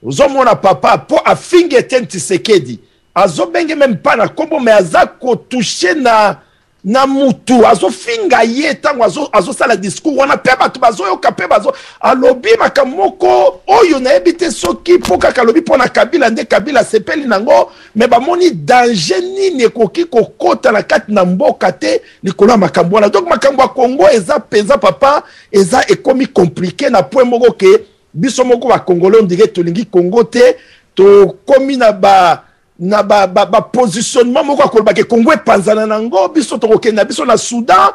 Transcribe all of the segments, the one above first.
ozomona papa po afingi Etienne Tshisekedi azobenge même pas na kombo mais azako toucher na mutu azofinga ye tango azosala discours wana pe bato bazoyoka pe bazo alobi makamoko oyo nayebite soki po kaka alobi pona Kabila nde Kabila sepeli nango mais bamoni danger nini ekoki kokota na kati na mboka te likolo ya makambo wana. Donc makambo ya Congo eza peza papa eza ekomi compliqué na point moko ke biso moko ba Congolais on dirait tolingi Congo te to komi na positionnement moko akoloba ke Congo epanzana nango biso tokokenda biso na Soudan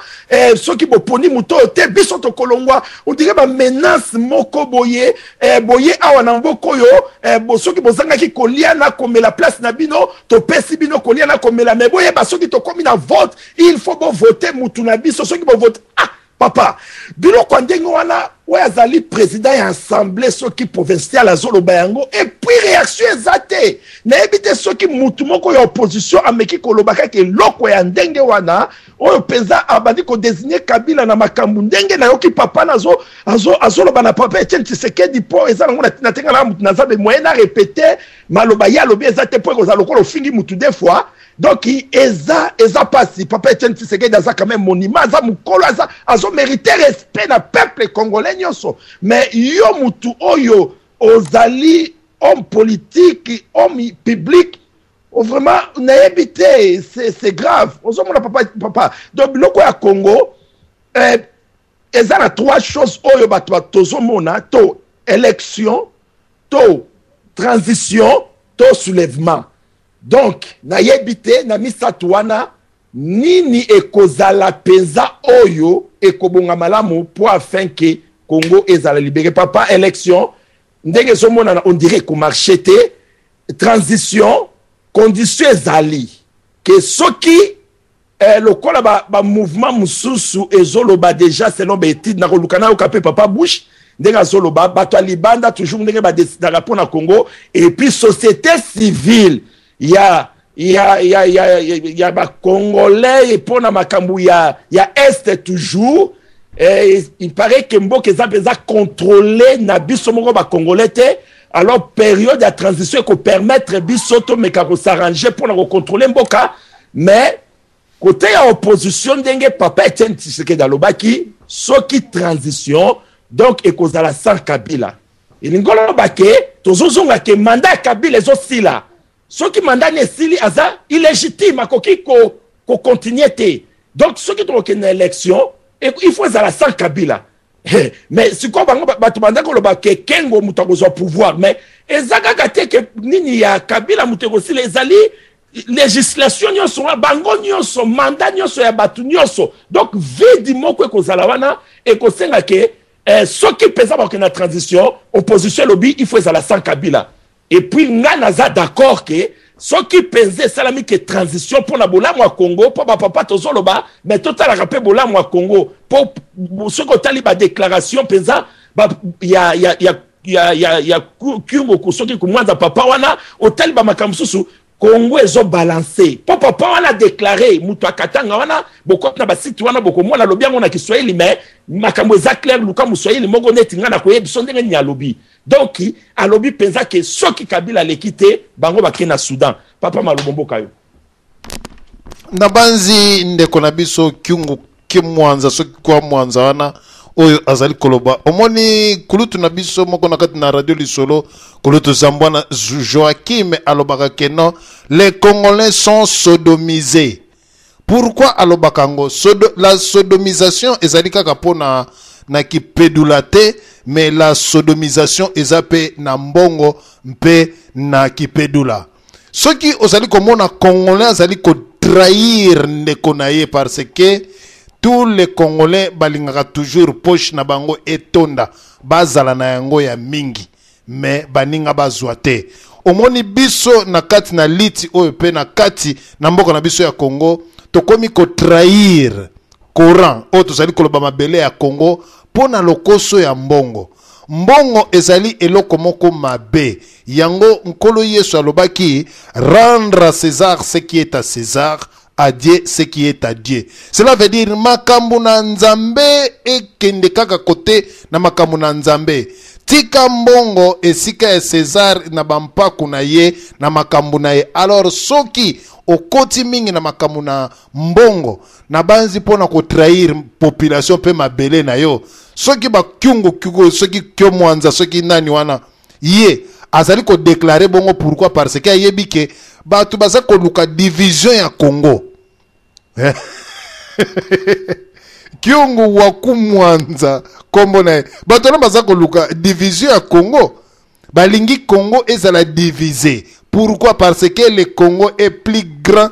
soki boponi muto te biso tokolongwa on dirait ba menace moko boye awa na mboko yo soki bozangaki kolia na komela place na bino to pesi bino kolia na komela mais boye soki tokomi na vote il faut bo voter mutu na biso soki bo vote papa bilo kwa ndenge wana ouais azali président ya assemblée soki provincial azoloba yango et puis réaction ezate na ebite soki mutu moko ya opposition ameki kolobaka ke loko ya ndenge wana oyo penza abandi ko désigner Kabila na makambu ndenge na yoki papa nazo azoloba na papa Etienne Tshisekedi po eza nango na tenga na mutu nazabe moyen na répéter maloba ya lobi ezate po ko zaloko fingi mutu des fois. Donc eza pasi papa Etienne Tshisekedi aza quand même monument aza mukolo azo mériter respect na peuple congolais nyonso mais yo mutu oyo ozali homme politique homme public vraiment naebité c'est grave ozomona papa donc biloko ya Congo eza na trois choses oyo bato tozomona to élection to transition to soulèvement. Donc, na yebite na misatu wana nini ekozala penza oyo ekobonga malamu pour afin que Congo ezala libéré papa élection ndenge somona on dirait ko marché te transition condition ezali que soki lokola ba mouvement mususu ezoloba déjà selon betide na kolukana okape papa Bush ndenge azoloba bato libanda toujours ndenge ba décider pour na Congo et puis société civile il y a ba Congolais et pour na makambu ya est toujours il paraît que mboka eza contrôler na biso moko ba Congolais te alors période de transition ko permettre biso to meka ko s'arranger pour na contrôler mboka mais côté ya opposition ndenge papa Etienne Tshisekedi alobaki soki transition donc ekozala sans Kabila ilingolo bake tozozonga ke mandat Kabila ezosila soki mandat nesili aza illégitime akoki ko continuer te donc soki tokoke na élection il faut ezala sans Kabila mais siko bango bato banda koloba ke kengo mutu akozwa pouvoir mais ezakaka te ke nini ya Kabila mutu ekosila ezali législation nyonso bango nyonso mandat nyonso ya bato nyonso donc vidi moko ekozala wana ekosenga ke soki pesa bakoke na transition opposition lobby il faut ezala sans Kabila. Et puis, naza d'accord que ce qui pensait salami que transition pour la bola moi Congo, pour papa tozoloba, mais total rappel bola moi Congo, pour ce que taliba déclaration pensa, il y a Kungo Kusoki Kumwanza papa wana, au taliba makamsusu, Congo ezo balancé. Pour papa wana déclaré, mutu akatanga wana, boko na basiti wana boko mwana lobi yango na Kiswahili mais makambo za clair luka muswahili mongo neti ngana ko yebi sondenge nya lobi. Donc, à l'obi pensa que ceux qui Kabila les quitté, bango ba na Soudan. Papa malobombo kayo. Nabanzi ndeko na biso kyungu kimwanza soki kwa mwanza wana oyo azali koloba. Omoni kulutu na biso moko na kati na radio lisolo kulutu zambwana Joachim alobaka keno les Congolais sont sodomisés. Pourquoi alobakango la sodomisation ezali kaka pona na kipedulate mais la sodomisation ezape na mbongo mpe na kipedula. Ce qui ozali komona Congolais azali ko trahir ndeko na ye parce que tous les Congolais balingaka toujours poche na bango etonda bazala na yango ya mingi mais baninga bazwa te. Omoni biso na kati na liti oyo pe na kati na mboko na biso ya Congo tokomi ko trahir Coran o tozali koloba mabele ya Congo pona lokoso ya mbongo. Mbongo ezali eloko moko mabe. Yango nkolo Yesu alobaki rendre à César ce qui est à César, à Dieu ce qui est à Dieu. Cela veut dire makambo na nzambe ekende kaka kote na makambo na nzambe. tika mbongo esika ya César na bampaku na ye na makambu na ye. Alors soki okoti mingi na makambu na mbongo na banzi pona ko trahir population pe mabele na yo, soki ba kyungo soki kyo mwanza soki nani wana ye azali ko déclarer bongo. Pourquoi? Parce que yebi ke batu baza ko luka division ya Congo. Kyungu wakumwanza kombo na bato na baza ko luka division ya Congo. Balingi Congo ezala divisé. Pourquoi? Parce que le Congo est plus grand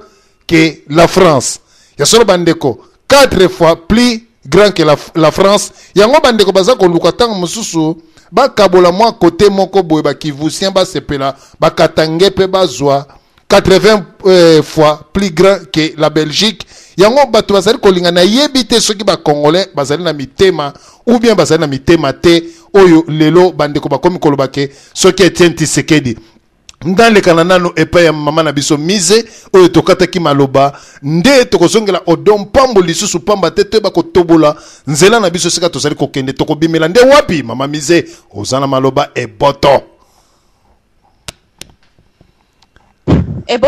que la France. Ya solo bandeko 4 fois plus grand que la France. Yango bandeko baza ko luka tang mususu ba kabola mwa côté moko boye ba kivusien ba sepela ba katange pe bazwa 80 fois plus grand que la Belgique. Yango bato bazali kolinga na yebite soki ba congolais bazali na mitema ou bien bazali na mitema te oyo lelo bandeko bakomi koloba ke soki Etienne Tshisekedi ndale kananano epa ya mama na biso mise oyo tokata ki maloba nde tokozongela odom pambo lisusu pamba te te bakotobola nzela na biso sika tozali kokende tokobimela nde wapi mama mise ozana maloba eboto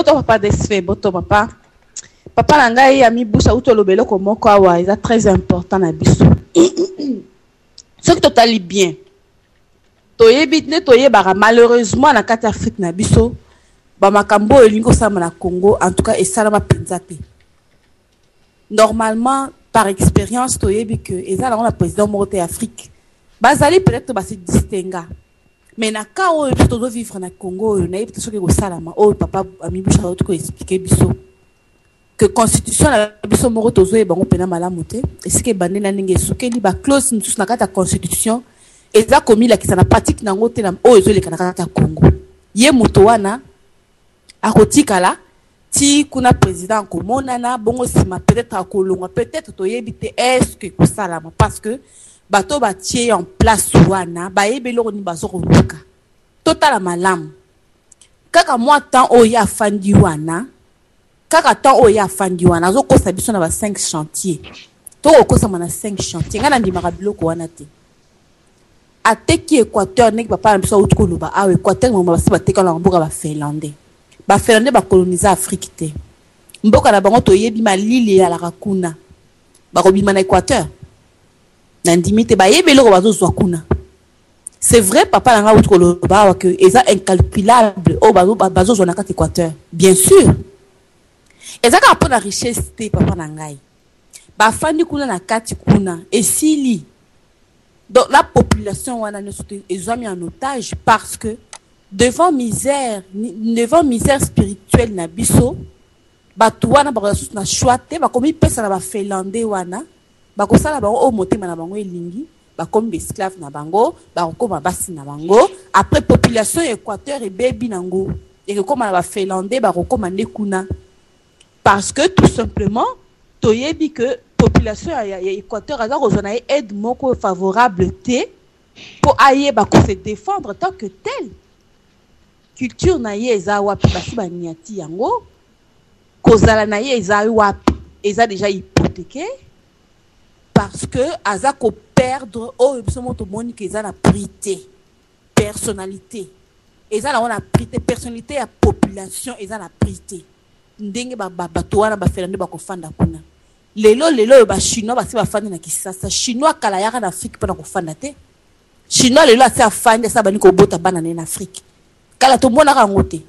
papa desfe boto papa na ngai ya mibusa utolobelo ko moko awa eza très important na biso soki totali bien toyebi ne toyebaka malheureusement na kati Afrique na biso ba makambo elingo sama na Congo en tout cas esalama penza te. Normalement par expérience toyebi que ezala na président moko te Afrique bazali peut-être ba se distinga mais na ka oyo to vivre na Congo na yebi soki ko salama o papa amibusha ko expliquer biso que constitution la biso moko tozo e bango pena malamu te esike bande na ndenge sukeli ba clause ntusu na kati ya constitution eza komi la kisana pratique nango te na oyo ezoleka na kati ya Congo ye moto wana akotikala ti kuna président komonana bongo sima peut-être akolongwa peut-être toyebi te est-ce que kosalama parce que bato batie en place wana bayebi eloko ni bazokoluka totala malamu kaka mwa temps oyo afandi wana kaka temps oyo afandi wana azokosa biso na ba 5 chantier to okosa na 5 chantier ngana ndimaka biloko wana te ateki Équateur nek papa na biso utko loba awe Équateur mo basi bateka na mboka ba Finlandais ba coloniser Afrique te mboka na bango toyebi malili ya la kuna bakobima na Équateur na ndimite bayebi eloko bazozwa kuna. C'est vrai papa na utko loba awa que eza incalculable o bazozwa na kati Équateur bien sûr eza ka pona richesse te papa na ngai bafandi kuna na kati kuna esili. Donc la population est mis en otage parce que devant misère spirituelle na biso batu wana bakasus na chouate bakomi pesa na ba Finlandais wana bakosala bango o motema na bango elingi bakomi esclave na bango bakoma basi na bango après population Équateur et bebi nango et comme na ba Finlandais bakoma ndekuna parce que tout simplement toyebi que population ya Équateur a besoin aide moko favorable te pour ailler ba ko se défendre tant que tel culture na ye eza wapi basi ba niati yango kozala na ye eza wapi eza déjà hypothéqué parce que aza ko perdre o bisomo to moni que eza na prité personnalité eza na wana prité personnalité ya population eza na prité ndenge ba bato wana ba Finlandais ba ko fanda kuna lelo ba chinois basi bafandi na Kisasa chinois kala yaka na Afrique pona kofanda te chinois lelo ati afandi sa bani ko bota bana na Afrique kala to mona ka ngote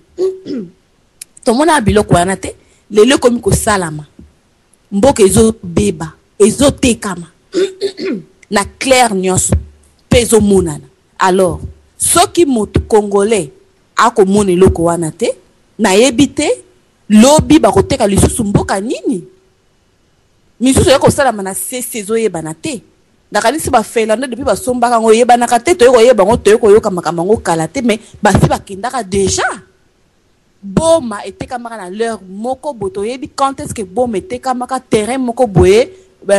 to mona biloko wana te lelo komi ko salama mboka ezo beba ezo tekama na clair nyos pezo monana alors soki moto congolais ako mona eloko wana te na yebite lobi ba koteka lisusu mboka nini misusu yako salama na sezo yebana te ndakanisi ba Finlandais depuis ba sombaka ngo yebana ka te toyeko yeba ngo toyeko yoka makambo kala te mais basi bakendaka déjà boma etekamaka na leur moko boto yebi quand est-ce que boma etekamaka terrain moko boye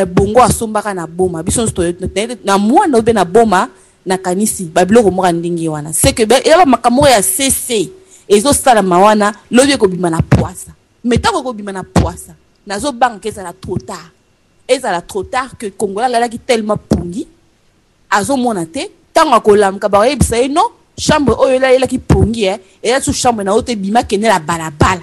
bongo asombaka na boma biso na mwana obe na boma na kanisi ba biloko moka ndingi wana c'est que yaba makambo ya CC ezo salama wana lobi ko bima na poisa metako ko bima na poisa nazo banque ezala trop tard que Congolais la qui tellement pungi azo monate tango akolamka ba yebisa ye non chambre oyo la qui pongi et là sous chambre na ote bima kene la balabala.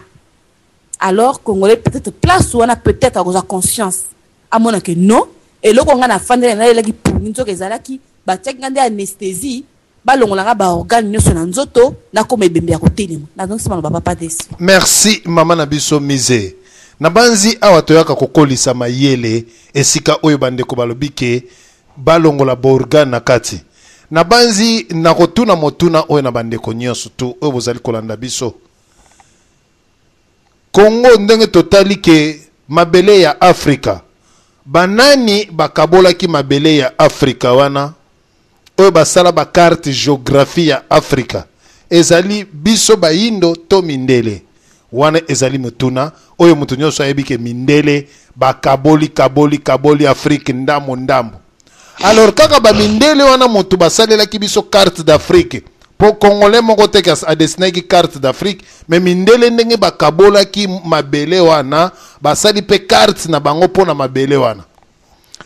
Alors congolais peut-être place où on a peut-être à conscience à mon que non et là qu'on a na fande na la qui pongi nzo kezala ki ba tek ngande anesthésie ba longolanga ba organe nyoso na nzoto na comme ebembe ya kotelema na donc c'est ma papa desi. Merci maman Nabiso Mise. Nabanzi awa toyaka kokolisa mayele esika oyo bandeko balobike balongola ba organe na kati. Nabanzi nakotuna motuna oyo na bandeko nyonso tu oyo bozali kolanda biso. Congo ndenge totali ke mabele ya Afrika. Banani bakabola ki mabele ya Afrika wana oyo basala ba carte géographie ya Afrika. Ezali biso bayindo to mindele. Wana ezali mutuna oyo mutu nyonso ayebi ke mindele bakaboli Afrique ndambo. Alors kaka ba mindele wana mutu basalela ki biso carte d'Afrique. Pour Congolais moko teke a dessiné ki carte d'Afrique, mais mindele ndenge bakabola ki mabele wana basali pe carte na bango pona mabele wana.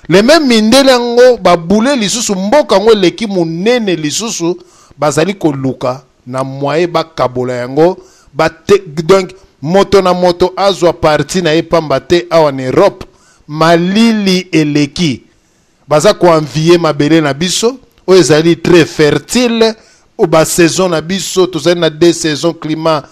Le même mindele ngo babule lisusu mboka ngo leki munene lisusu bazali koluka na moye bakabola yango donc moto na moto azwa parti na epamba te awa en Europe malili eleki baza ko envier mabele na biso o ezali très fertile ou ba saison na biso tozali na deux saisons climat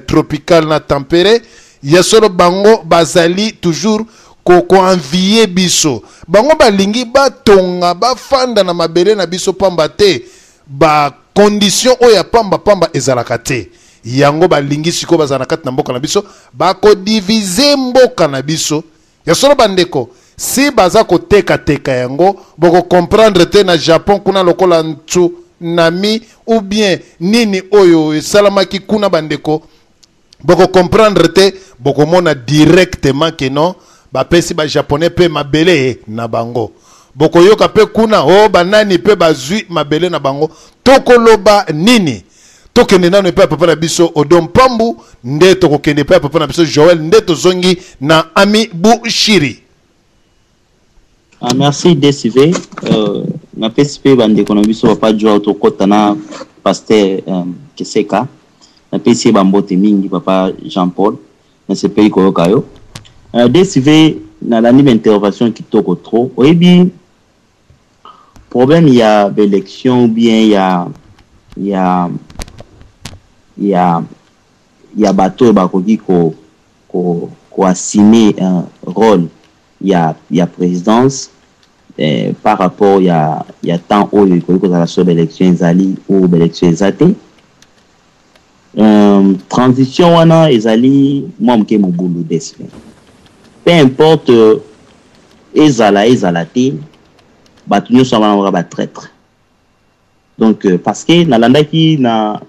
tropical na tempéré ya solo bango bazali toujours ko envier biso bango balingi batonga bafanda na mabele na biso pamba te ba condition oya pamba ezalaka te yango balingi siko bazana kati na mboka na biso bako diviser mboka na biso ya solo bandeko si baza ko teka yango boko comprendre te na Japon kuna lokola tsunami ou bien nini oyo salamaki kuna bandeko boko comprendre te boko mona directement que non ba pesi ba japonais pe mabele na bango boko yoka pe kuna o banani pe bazui mabele na bango tokoloba nini tokende nano pe papa na biso Odom Pambu nde tokokende pe papa na biso Joël nde tozongi na Ami Bushiri. Merci DCV. Na PSP bande kono biso papa Joao tokota na pasteur Keseka. Na PSP bambote mingi papa Jean-Paul na ce pays koyoka yo. DCV na la nouvelle intervention qui toko trop. Oyebi problème il y a d'élection ou bien il y a bateau bakoki ko assumer un rôle il y a présidence par rapport il y a temps où il faut que la seule élection zali ou élection zate transition wana ezali momke mobulu despe peu importe ezala te batu nyo sama ba traître. Donc parce que nalanda ki na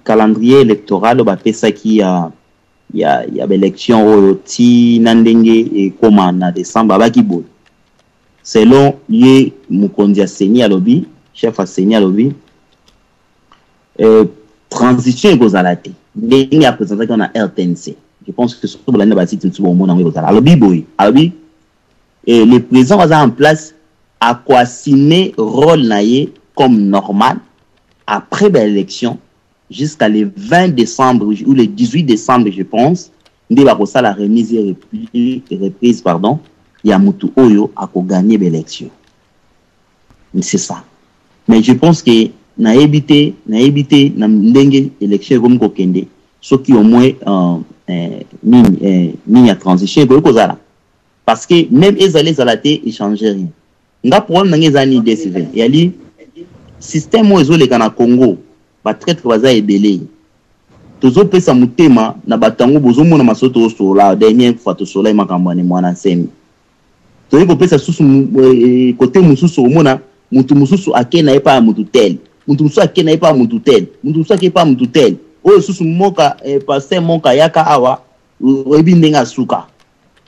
calendrier électoral ba pesa ki il y a élection au ti nandenge et comment na décembre ba ki bo selon ye mukonzi aseni alobi chef aseni alobi transition kozala te ndenge a présenté qu'on a RTNC. Je pense que surtout l'année basi tout au monde en kozala alobi boy alobi et le président va en place à quoi signer rôle naie comme normal après l'élection jusqu'à le 20 décembre ou le 18 décembre je pense ndé ba ko ça la remise et reprise pardon ya mutu oyo a ko gagner l'élection. C'est ça. Mais je pense que na éviter na ndenge élection comme ko kende ceux qui au moins ni ya transition ko zala parce que même ezalé zalaté il change rien. Nga problème na ngezani DCV yali système ozo le kana Congo ba traître baza ebele tozo pesa mutema na batango bozo mona masoto sola dernière fois to sola makambo ne mwana semi tozo ko pesa susu côté mususu mona mutu mususu akena epa mutu tel mutu mususu akena epa mutu tel mutu mususu akepa mutu tel o susu moka passer moka yaka awa obi ndenga suka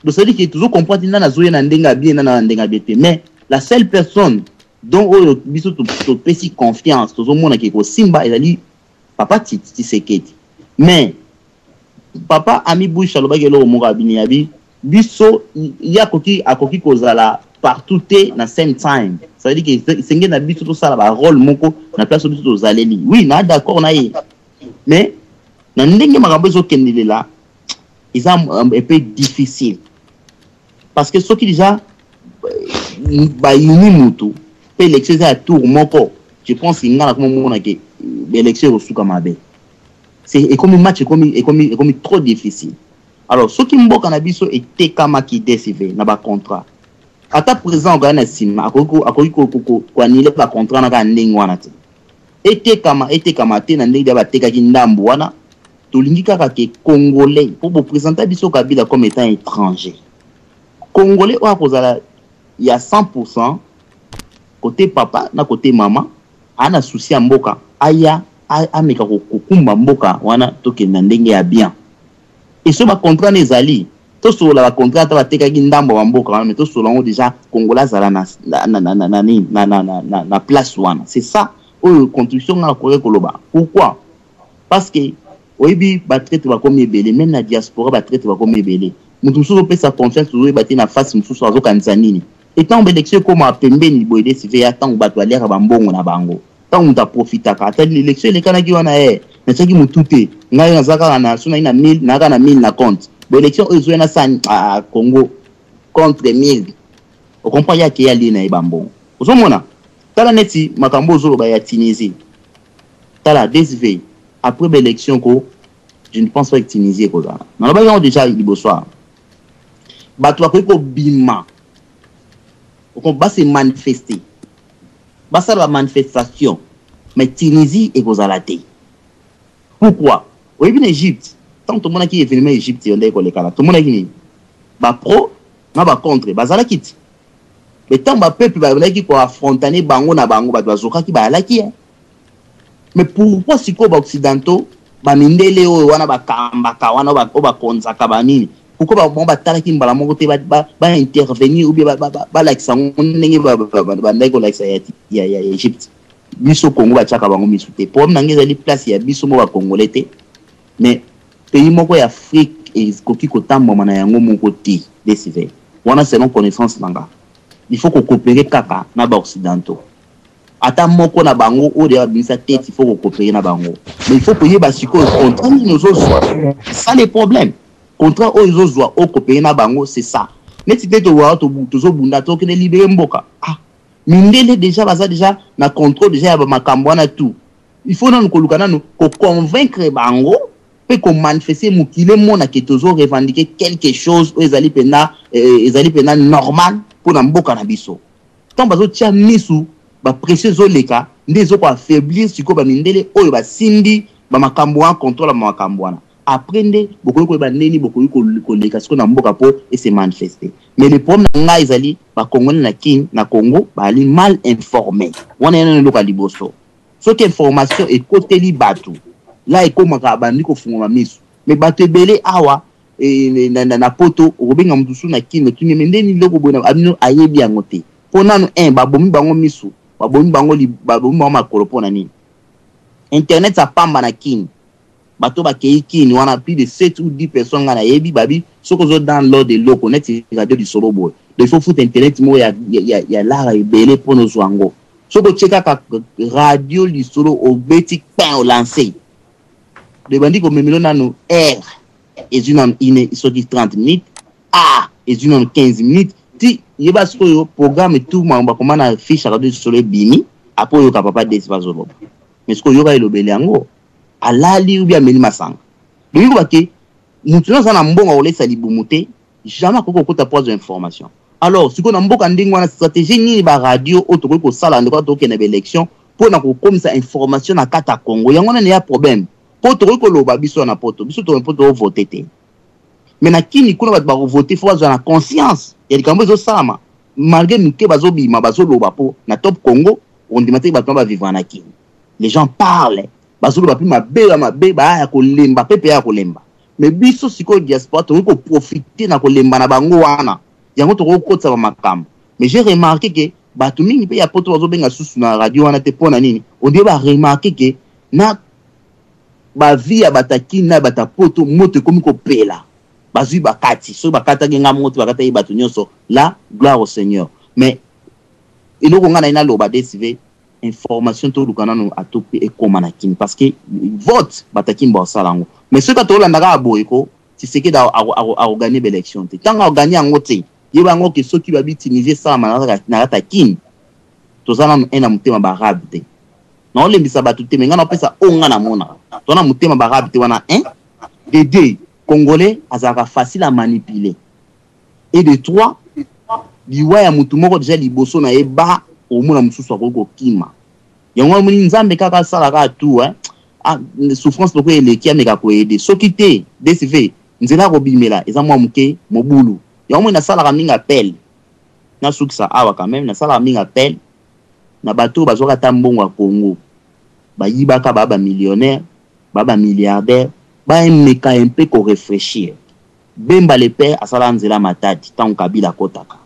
donc c'est dire que tozo comprendre na zoye na ndenga bien na ndenga bete mais la seule personne dont on biso to pesi confiance to mona ke ko simba ezali papa Tshisekedi mais papa Ami Bush alobaki lo moka bini yabi biso ya koki akoki kozala partout na same time. Ça veut dire que c'est un habit tout ça, le rôle moko na place tout aux alléli. Oui, na d'accord na y. Mais na ndenge makambo zo kendele là, ils ont un peu difficile. Parce que ceux qui déjà ba yini mutu, pe l'élection à tour moko. Je pense qu'il y a comme on a que l'élection au Soukamabe. C'est comme un match comme trop difficile. Alors, ceux qui m'ont cannabis était comme qui décide na ba contrat. À ta présent on a signé ko annuler ba contrat na ka ndenge wana te. Était comme te na ndenge ba teka ki ndambo wana. Tolingi kaka ke congolais pour vous présenter biso Kabila comme étant étranger. Congolais ou akozala il y a 100% côté papa na côté maman ana souci mboka aya ameka kokumba mboka wana tokenda ndenge ya bien. Et ce ba contrat nezali to so la contrat ta bateka ki ndambo wa mboka wana mais to so lango déjà congolais zala na place wana. C'est ça o contribution na ko koloba. Pourquoi? Parce que oyebi ba traite ba comme ebele même na diaspora ba traite ba comme ebele. Mutu so pe sa confiance zo ebati na face musu so azokanisa nini. Et tant l'élection comme à pembeni boyde si ya tant ba toalera ba mbongo na bango. Tant on ta profita ka ta l'élection les kana ki wana na chaki mutute ngai na zaka na suna ina 1000 na kana 1000 na compte. Bo élection ezo na sa à Congo contre 1000. On comprend ya ki ya li na ibambo. Ozomona tala neti makambo zo ba ya Tunisie. Tala DSV après l'élection ko je ne pense pas que Tunisie ko za. Na ba yon déjà libosoir. Bato ko bima. On va se manifester. Va faire la manifestation. Mais Tunisie est aux alatés. Pourquoi? Oui, bien Égypte. Tant tout le monde qui est venu en Égypte, on est collé là. Tout le monde qui est ba pro, ba contre, ba zala kit. Mais tant ba peuple ba qui ko affronter bango na bango ba dozoka ki ba la ki. Mais pourquoi si ko ba occidentaux ba mindele o wana ba kamba ka wana ba konza ka ba nini? Pourquoi ba tala ki mbala moko te ba intervenir ou bien ba like ça ndenge ba ndeko like ça ya Égypte. Biso Congo ba chaka bango misute. Pour nangeza li place ya biso mo ba congolais te. Mais pays moko ya Afrique et koki kotamba mana yango moko te décider. Wana selon connaissance nanga. Il faut qu'on coopérer kaka na ba occidentaux. Ata moko na bango o de bisa tête il faut qu'on coopérer na bango. Mais il faut payer ba siko contrat nous autres. Ça les problèmes. Contrat aux autres au coopérer na bango c'est ça. Mais si tu te vois to zo bunda to ke libérer mboka. Ah, mindele déjà baza déjà na contrôle déjà ya ba makambo na tout. Il faut non kolukana no ko convaincre bango pe ko manifester mukile mona ke tozo revendiquer quelque chose aux ezali pena normal pour na mboka na biso. Tant bazo tia misu ba presser zo leka ndezo ko affaiblir siko ba mindele oyo ba simbi ba makambo en contrôle ba makambo na. Apprendre beaucoup ko ba neni beaucoup ko leka siko na mboka po et se manifester. Mais le problème nga ezali ba Congolais na kin na Congo ba ali mal informé. Wana yana loka liboso. Ce que information est côté li batu. Là et comme ka bandi ko funga misu. Mais batu belé awa et na poto obenga mdusu na kin tu ne ndeni loko bona abino ayebi angote. Pona no ba bomi bango misu. Ba bomi bango makolo pona ni. Internet sa pamba na kin. Bato ba keiki ni wana plus de 7 ou 10 personnes na yebi babi soko zo dans l'ordre de l'eau connaître radio du solo boy. Il faut foutre internet mo ya la belé pour nos wango. Soko cheka ka radio du solo au beti pain au lancer. De bandi ko memelo nano R et une so dit 30 minutes A et une 15 minutes ti yeba soko yo programme tout mamba comment na fiche radio du solo bimi après yo kapapa d'espace zo. Mais soko yo ba elobele yango alali ou bien meni masanga. Donc il que nous tenons na mbonga olesa libumuté jamais koko kota poids d'information. Alors si qu'on a mboka ndingo na stratégie ni ba radio autoko ko sala ndiko to ke na élection pour na ko comme ça information na kata Congo yango na ya problème. Pour to ko loba biso na poto biso to poto voter te. Mais na kini kuna ba voter faut avoir la conscience. Il y a des kambo zo sama malgré mike bazo bima bazo loba po na top Congo on demande ba to ba vivre na kini. Les gens parlent bazolo ba pima ba ya ko lemba pepe ya ko lemba. Mais biso siko diaspora to ko profiter na ko lemba na bango wana. Yango to ko kotsa ba makambo. Mais j'ai remarqué que ba to mingi pe ya poto bazo benga susu na radio wana te pona nini. On dit ba remarquer que na ba via bataki na batapoto moto komi ko pela. Bazui bakati so bakata ngenga moto bakata yi bato nyonso la gloire au Seigneur. mais eloko nga na ina loba DSV information to lukana no atopi e koma na kini parce que vote bataki mba salango mais ce que to landaka aboyeko si c'est que da a gagner l'élection te tanga gagner yango te yeba ngo ke soki ba bitimiser ça na ta kini to sana ena mutema ba arabe te na ole mbisa batu te menga na pesa onga na mona to na mutema ba arabe te wana de deux congolais azaka facile à manipuler et de trois liwa ya mutu moko déjà liboso na eba omona mususu akoko kima yango muni nzambe kaka sala ka tu souffrance loko eleki ameka ko aider soki te DSV nzela ko bimela eza mwa muke mobulu yango muni na sala ka minga appel na sukisa awa quand même na sala ka minga appel na bato bazoka tambongo ya Congo bayibaka baba millionnaire baba milliardaire ba meka un peu ko réfléchir bemba le père asala nzela matadi tant Kabila kotaka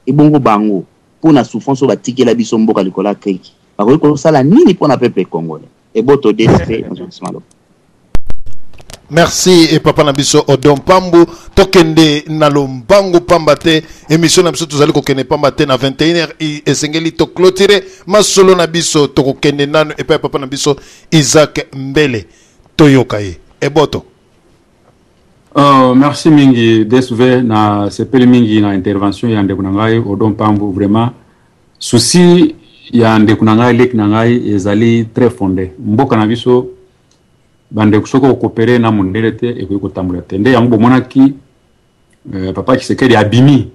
ebongo bango pona souffrance ba tikela biso mboka likola kriki bakoki kosala nini pona peuple congolais eboto DSV merci et papa nabiso Odon Pambu tokende na lombango pambate émission na biso tozali kokende pambate na 21h esengeli to clôturer masolo na biso tokokende nano et papa nabiso Isaac Mbele toyoka ye eboto. Merci mingi DSV na sepeli mingi na intervention ya ndeko nangai Odon Pambu vraiment souci ya ndeko nangai lek nangai ezali très fondé mboka na biso bande kusoko coopérer na mundelete et ko tambula tende yango bomonaki papa Tshisekedi abimi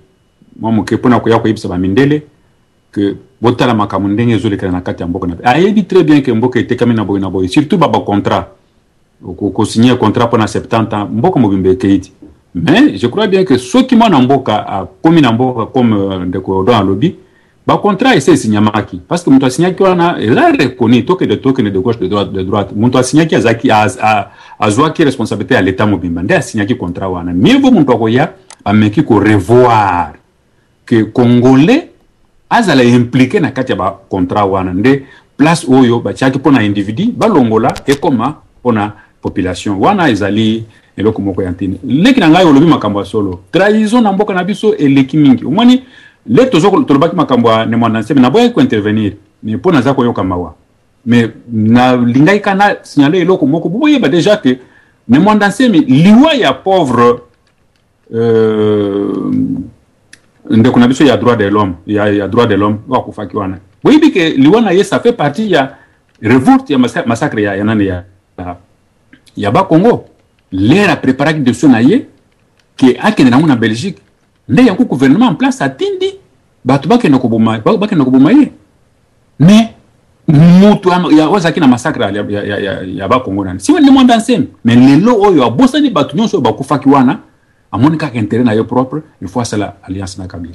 moi moke pona ko yako yibisa ba mindele que botala makamu ndenge ezolekana na kati ya mboka na ayebi très bien que mboka etekami na boy surtout baba contrat ko signer contrat pendant 70 ans mboka mobimbe keiti mais je crois bien que ceux qui m'ont en mboka a commis na mboka comme ndeko dans lobby ba contrat ese signamaki parce que mtu asinyaki wana la reconnu toke de gauche de droite mtu asinyaki azaki azwa ki responsabilité à l'état mobimba nde asinyaki contrat wana mieux vaut mtu akoya ameki ko revoir que congolais azala impliqué na kati ya ba contrat wana nde place oyo ba chaki pona individu balongola e koma pona population wana ezali eloko moko ya ntini leki na ngai olobi makambo solo trahison na mboka na biso eleki mingi omoni le tozoko tolobaki makambo ne mwana nseme na boye ko intervenir mais pona za ko yoka mawa mais na lingai kana signaler eloko moko boye ba déjà que ne mwana nseme liwa ya pauvre ndeko na biso ya droit de l'homme ya droit de l'homme wa kufaki wana boye bike liwa na ye ça fait partie ya révolte ya massacre ya nani ya ba Congo l'air a préparé de sonaye que akene na Belgique nde yango gouvernement en place atindi batu bakena ko boma ye mais mutu ya ozaki na massacre ya ba Congo nani si wende mwanda nseme mais lelo oyo abosani batu nyonso bakufaki wana amoni kaka intérêt na yo propre il faut la alliance na Kabila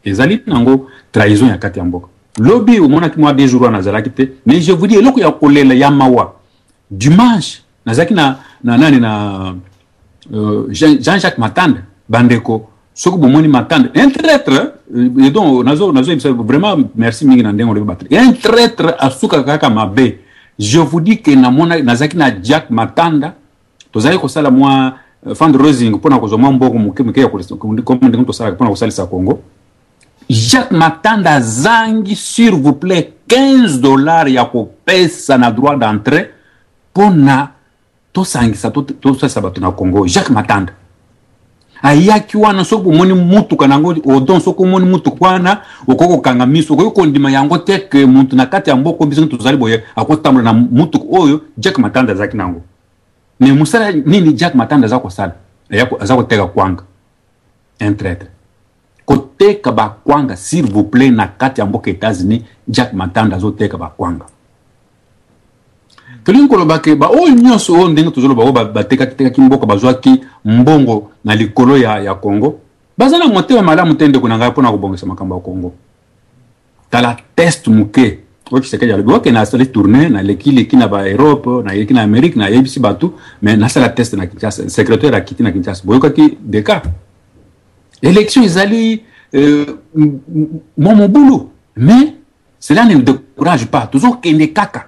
ezali nango trahison ya kati ya mboka lobby au mona ki moi des jours na zalaki te mais je vous dis eloko ya kolela ya mawa dimanche nazaki na Jean-Jacques Matanda bandeko soko bomoni Matanda un traître et donc nazo vraiment merci mingi na ndengo le battre un traître asuka kaka mabe je vous dis que na mona nazaki na Jacques Matanda tozali ko sala moi fundraising pona ko zoma mboko muke ya ko comme ndenge to sala pona ko salisa Congo Jacques Matanda zangi s'il vous plaît $15 ya ko pesa na droit d'entrée pona to sangisa to sasa batu na Congo Jacques Matanda ayaki wana soko moni mutu kanango odon soko moni mutu kwana okoko kanga miso ko ndima yango teke mutu na kati ya mboko biso tuzali boye akotamula na mutu oyo Jacques Matanda zaki nango ne musala nini Jacques Matanda zako sala yako azako teka kwanga un traître côté kaba kwanga s'il vous plaît na kati ya mboka États-Unis Jacques Matanda zo teka ba kwanga Kelin kolobake ba o nyonso o ndenge tozolo ba teka kimboka bazwaki mbongo na likolo ya Congo bazana motema malamu tende kunanga pona kubongesa makambo ya Congo tala test muke oki sekaya le boke na sali tourner na leki na ba Europe na leki na Amerique na yebisi batu mais na sala test na Kinshasa secrétaire akiti na Kinshasa boyoka ki deka élection izali mon boulot mais cela ne me décourage pas toujours kende kaka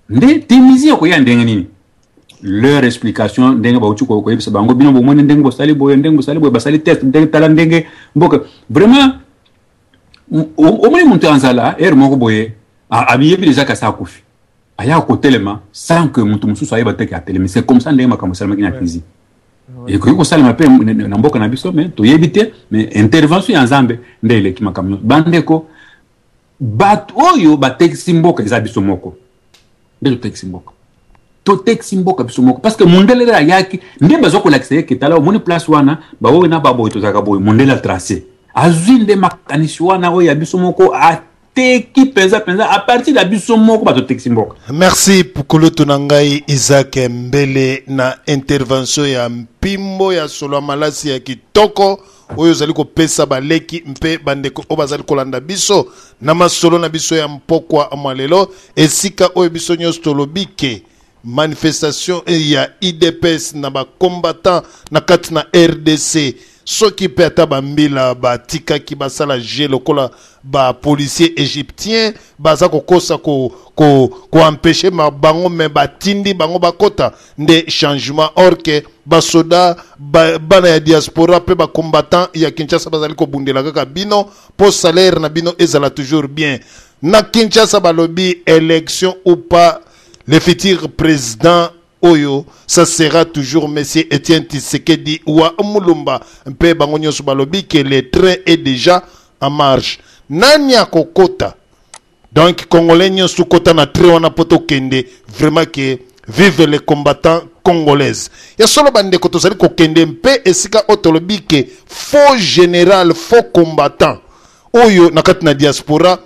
nde timizi ko ya ndenge nini leur explication ndenge ba uchuko ko yebisa bango bino bomone ndenge bosali boye basali test ndenge tala ndenge mboka vraiment au moins monter en zala moko boye habillé déjà ka sa kufi aya ko telema sans que mutu musu soit bateke à télé mais c'est comme ça ndenge makambo salama kina cuisine et ko salama pe na mboka na biso mais to yebite mais intervention ya nzambe ndele ki makambo bandeko bat oyo bateke simboka za biso moko ndelo teke simboka to teke simboka biso moko parce que mondele la yaki ndemba zoko l'accès ke tala moni place wana ba oyo na babo to zaka boy mondele tracé azwinde makanisi wana oyo ya biso moko ateki penza à partir de biso moko bato teki simboka. Merci pour kulutu na ngai Isaac Mbele na intervention ya mpimbo ya solo malasi ya kitoko oyo zali ko pesa baleki mpe bandeko o bazali kolanda biso na masolo na biso ya mpokwa amalelo esika oyo biso nyos tolobike manifestation ya IDPS na ba combattant na kati na RDC soki pe ata bambila batika ki basala je lokola ba policier égyptien baza kokosa ko empêcher ma bango me batindi bango bakota nde changement or que basoda bana ya diaspora pe ba combattant ya Kinshasa bazali ko bundela kaka bino po salaire na bino ezala toujours bien na Kinshasa balobi élection ou pas le futur président Oyo, ça sera toujours Monsieur Etienne Tshisekedi ou Mulumba. Mpe bango nyoso balobi que le train est déjà en marche. Nanya kokota. Donc Congolais nyoso kota na train wana poto kende vraiment que vive les combattants congolaises. Ya solo bande koto sali ko kende mpe esika otolobi que faux général, faux combattant. Oyo nakati na diaspora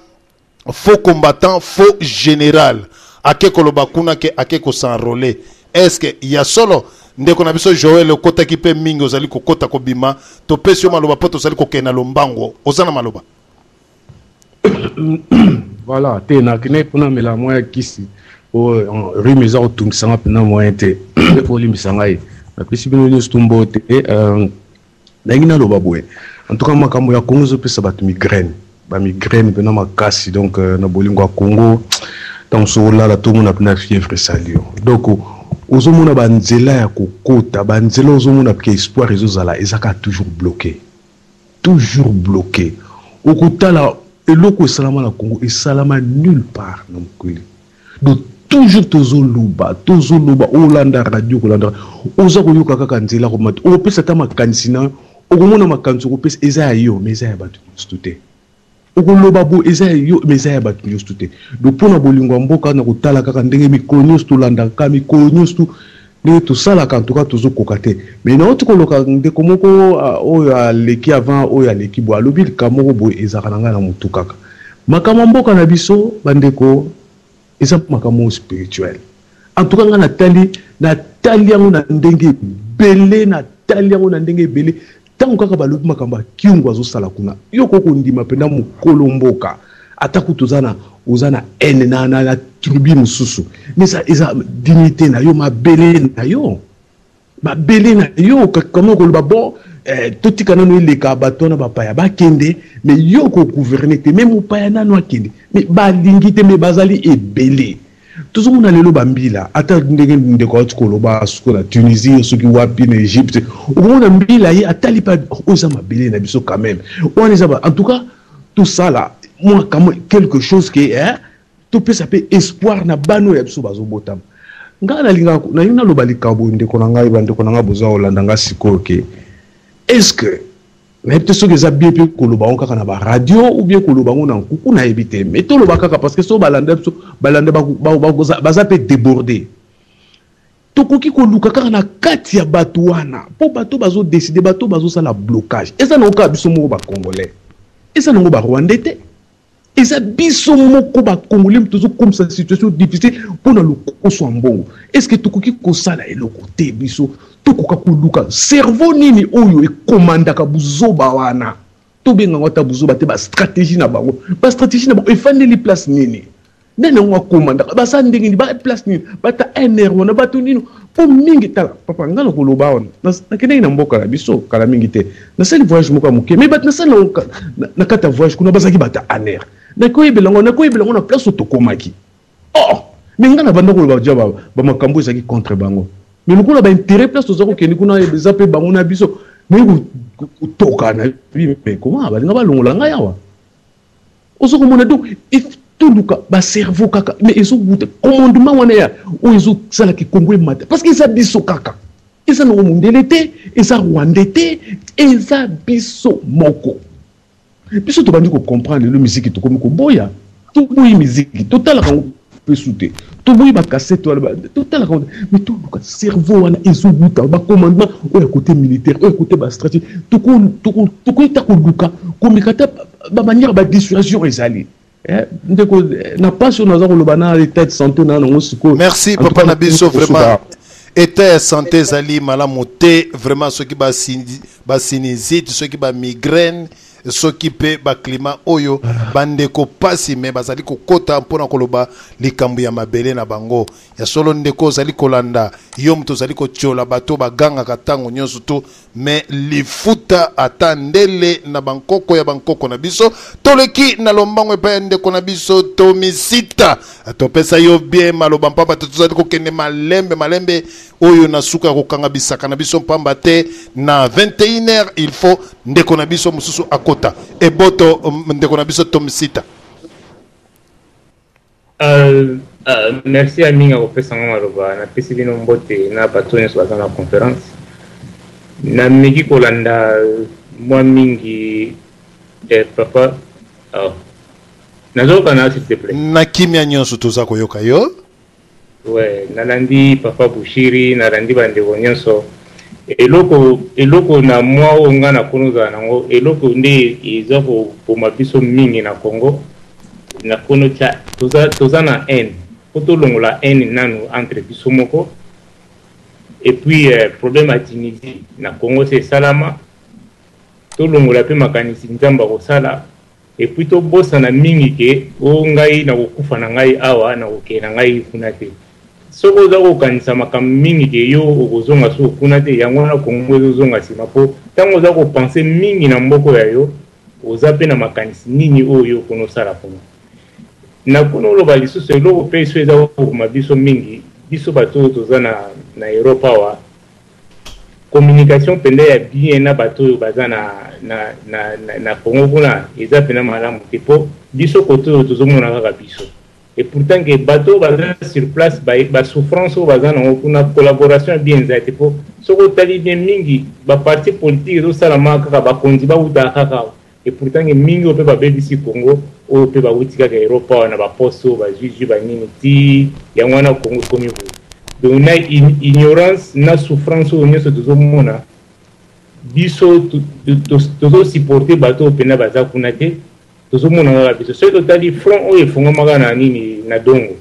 faux combattant, faux général. Ake koloba kuna ke ake ko s'enrôler. Est-ce que il y a solo ndeko na biso Joël kota ki pe mingi ozali ko kota ko bima to pesio maloba poto ozali ko kena lombango ozana maloba voilà te na kine pona mela moya kisi o rimeza o tungsanga pena moya te po limisanga yi na pesi bino ni stumbo te na ngina loba boye en tout cas makambo ya Congo zo pesa bat migraine ba migraine pena makasi donc na bolingo ya Congo dans ce là tout le monde a pena fièvre salio donc ozomona banzela ya kokota banzela ozomona ke espoir ezozala ezaka toujours bloqué okutala eloko esalama na Congo esalama nulle part na mokili donc toujours tozoluba olanda radio kolanda oza koyoka kaka nzela komata opesa ta makanisi na okomona makanisi okopesa eza ya yo mais eza ya bato nyonso te okoloba bo eza ya yo mais eza ya bato nyonso te donc mpona bolingo ya mboka na kotala kaka ndenge mikolo nyonso tolandaka mikolo nyonso ndenge tosalaka en tout cas tozokoka te mais naoti koloka ndeko moko oyo aleki avant oyo aleki bo alobi lika moko boye ezaka na ngai na motu kaka makambo ya mboka na biso bandeko eza makambo spirituel en tout cas ngai natali yango na ndenge ebele tango kaka balobi makambo ya kiungu azosala kuna yo koko ndima penda mokolo mboka ata kutu ozana ene na tribu mosusu mais eza dignité na yo mabele na yo kama koloba bon totika nano eleka bato na bapaya bakende mais yo ko gouverner te même mopaya nano akende mais balingi te mais bazali ebele tozomona lelo bambila ata ndenge ndeko ati koloba suko na Tunisie soki wapi na Égypte okomona mbila ye atali pa oza mabele na biso quand même on les a en tout cas tout ça là moi comme quelque chose qui tout peut s'appeler espoir na bano ya biso bazobotama nga na linga na loba likabo ndeko na ngai bandeko na nga boza olanda nga siko ke est-ce que mais peut-être que ça bien plus koloba on kaka na ba radio ou bien koloba on en kuku na éviter mais to loba kaka parce que so balanda baza peut déborder to koki koluka kaka na kati ya bato wana po bato bazo décider bato bazo sala blocage et ça na ka biso moko ba congolais et ça ngo ba rwandais te et ça biso moko ba congolais toujours comme ça situation difficile pour na loko so mbongo est-ce que to koki ko sala eloko te biso tokoka koluka cerveau nini oyo ekomandaka buzoba wana tobenga ngota buzoba te ba stratégie na bango efandeli place nini nene ngwa komandaka basa ndenge ni ba place nini bata NR wana bato nini po mingi tala papa ngalo koloba wana na kene na mboka na biso kala mingi te na sali voyage moka muke mais bat na sali na kata voyage kuna bazaki bata NR na koyebelango na place tokomaki mais ngana banda koloba jaba ba makambo ezaki contre bango mais nous avons intérêt place aux que nous avons des appels bango na biso mais toka na mais comment ba nga ba longola nga yawa ozo komona donc tout le cerveau kaka mais ils ont commandement on est où ils ont ça là qui Congo mata parce qu'ils ont biso kaka ils ont mondelete ils ont rwandete ils ont biso moko biso to bandi ko comprendre le musique to comme ko boya tout boy musique total quand peut sauter tout boy ba cassette total quand mais tout le cerveau on ils ont ba commandement au côté militaire au côté ba stratégie tout ko ta ko luka comme kata ba manière ba dissuasion ezali. Merci Papa Nabiso, vraiment état santé zali malamote vraiment ceux qui ba sinusite ceux qui ba migraine ceux qui pe ba climat oyo bandeko pasi me bazali kokota mpona koloba likambu ya mabele na bango ya solo ndeko zali kolanda yo mto zali kotiola bato baganga katango nyonso to me lifuta atandele na bankoko ya bankoko na biso toleki na lombango epa ndeko na biso tomisita atopesa yo bien maloba mpamba tozali kokende malembe oyo na suka kokanga bisaka na biso mpamba te na 21h il faut ndeko na biso mususu akota eboto ndeko na biso tomisita. Merci à Minga pour faire maloba na pesi bino mbote na patronne sur la conférence na miki kolanda moi mingi papa nazoka na s'il te plaît na kimia nyonso toza koyoka yo ouais nalandi papa Bushiri nalandi bandeko nyonso eloko na mwa onga na konoza nango eloko nde eza ko mabiso mingi na Congo na kono cha toza na haine poto longola haine nanu entre biso moko et puis problème à Tunisie na Congo c'est salama to longola pe makanisi nzamba ko sala et puis to bossa na mingi ke o ngai na kokufa na ngai awa na kokena ngai kuna te soko za kokanisa makambo mingi ke yo okozonga so kuna te yango na Congo ezozonga sima po tango za kopenser mingi na mboko ya yo oza pe na makanisi nini oyo konosala kuna na kono loba lisusu eloko pe so eza kokoma biso mingi biso bato toza na Europe awa communication pende ya bien na bato baza na Congo kuna eza pena malamu te po biso koto tozomona kaka biso et pourtant que bato baza sur place ba souffrance baza na kuna collaboration bien za te po soko tali bien mingi ba parti politique zo salama kaka ba konzi ba uta kaka et pourtant que mingi ope ba bebisi Congo ope ba utika ka Europe na ba posto ba juju ba nini ti ya wana Congo komi bo donc na ignorance na souffrance o nyoso tozomona biso tozo supporter bato pena baza kuna te tozomona na biso so totali front oyo efungwamaka na nini na dongo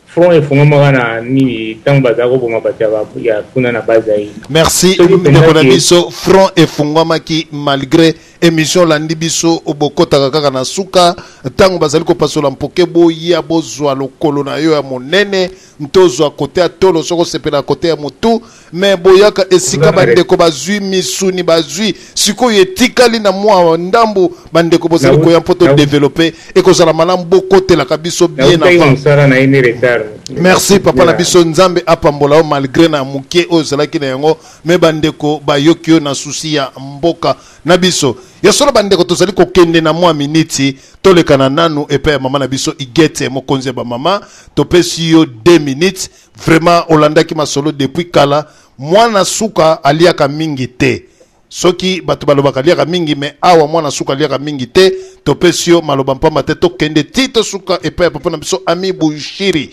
front efungwamaka na nini ntango baza koboma bato ya kuna na baza ye merci ndeko na biso front efungwamaki malgré émission landi biso obokotaka kaka na suka ntango bazali kopasola mpoke boya bozwa lokolo na yo ya monene ntozwa kote ya tolo soko sepela kote ya motu me boyaka esika bandeko bazwi misuni bazwi sikoyo etikali na mwa ndambu bandeko bozali koya mpo to développer ekozala malamu bokotelaka biso bien avant. Merci papa na biso nzambe apambola o malgré na mukie oyo ozalaki na yango me bandeko bayoki yo na susi ya mboka na biso ya solo bandeko tozali kokende na mwa miniti tolekana nanu epe ya mama na biso igete mokonzi ba mama topesi yo 2 minutes vraiment olandaki masolo depuis kala mwana suka aliaka mingi te soki bato balobaka aliaka mingi me awa mwana suka aliaka mingi te topesi yo maloba mpamba te tokende tito suka epe ya papa na biso Ami Bushiri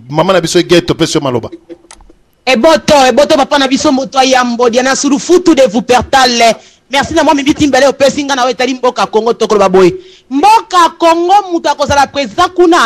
mama na biso igete topesi yo maloba eboto papa na biso moto ayambo diana suru futu de vous pertale. Merci na moi mibiti mbele o pesinga na wetali mboka Congo tokolo baboy mboka Congo mutu akozala président kuna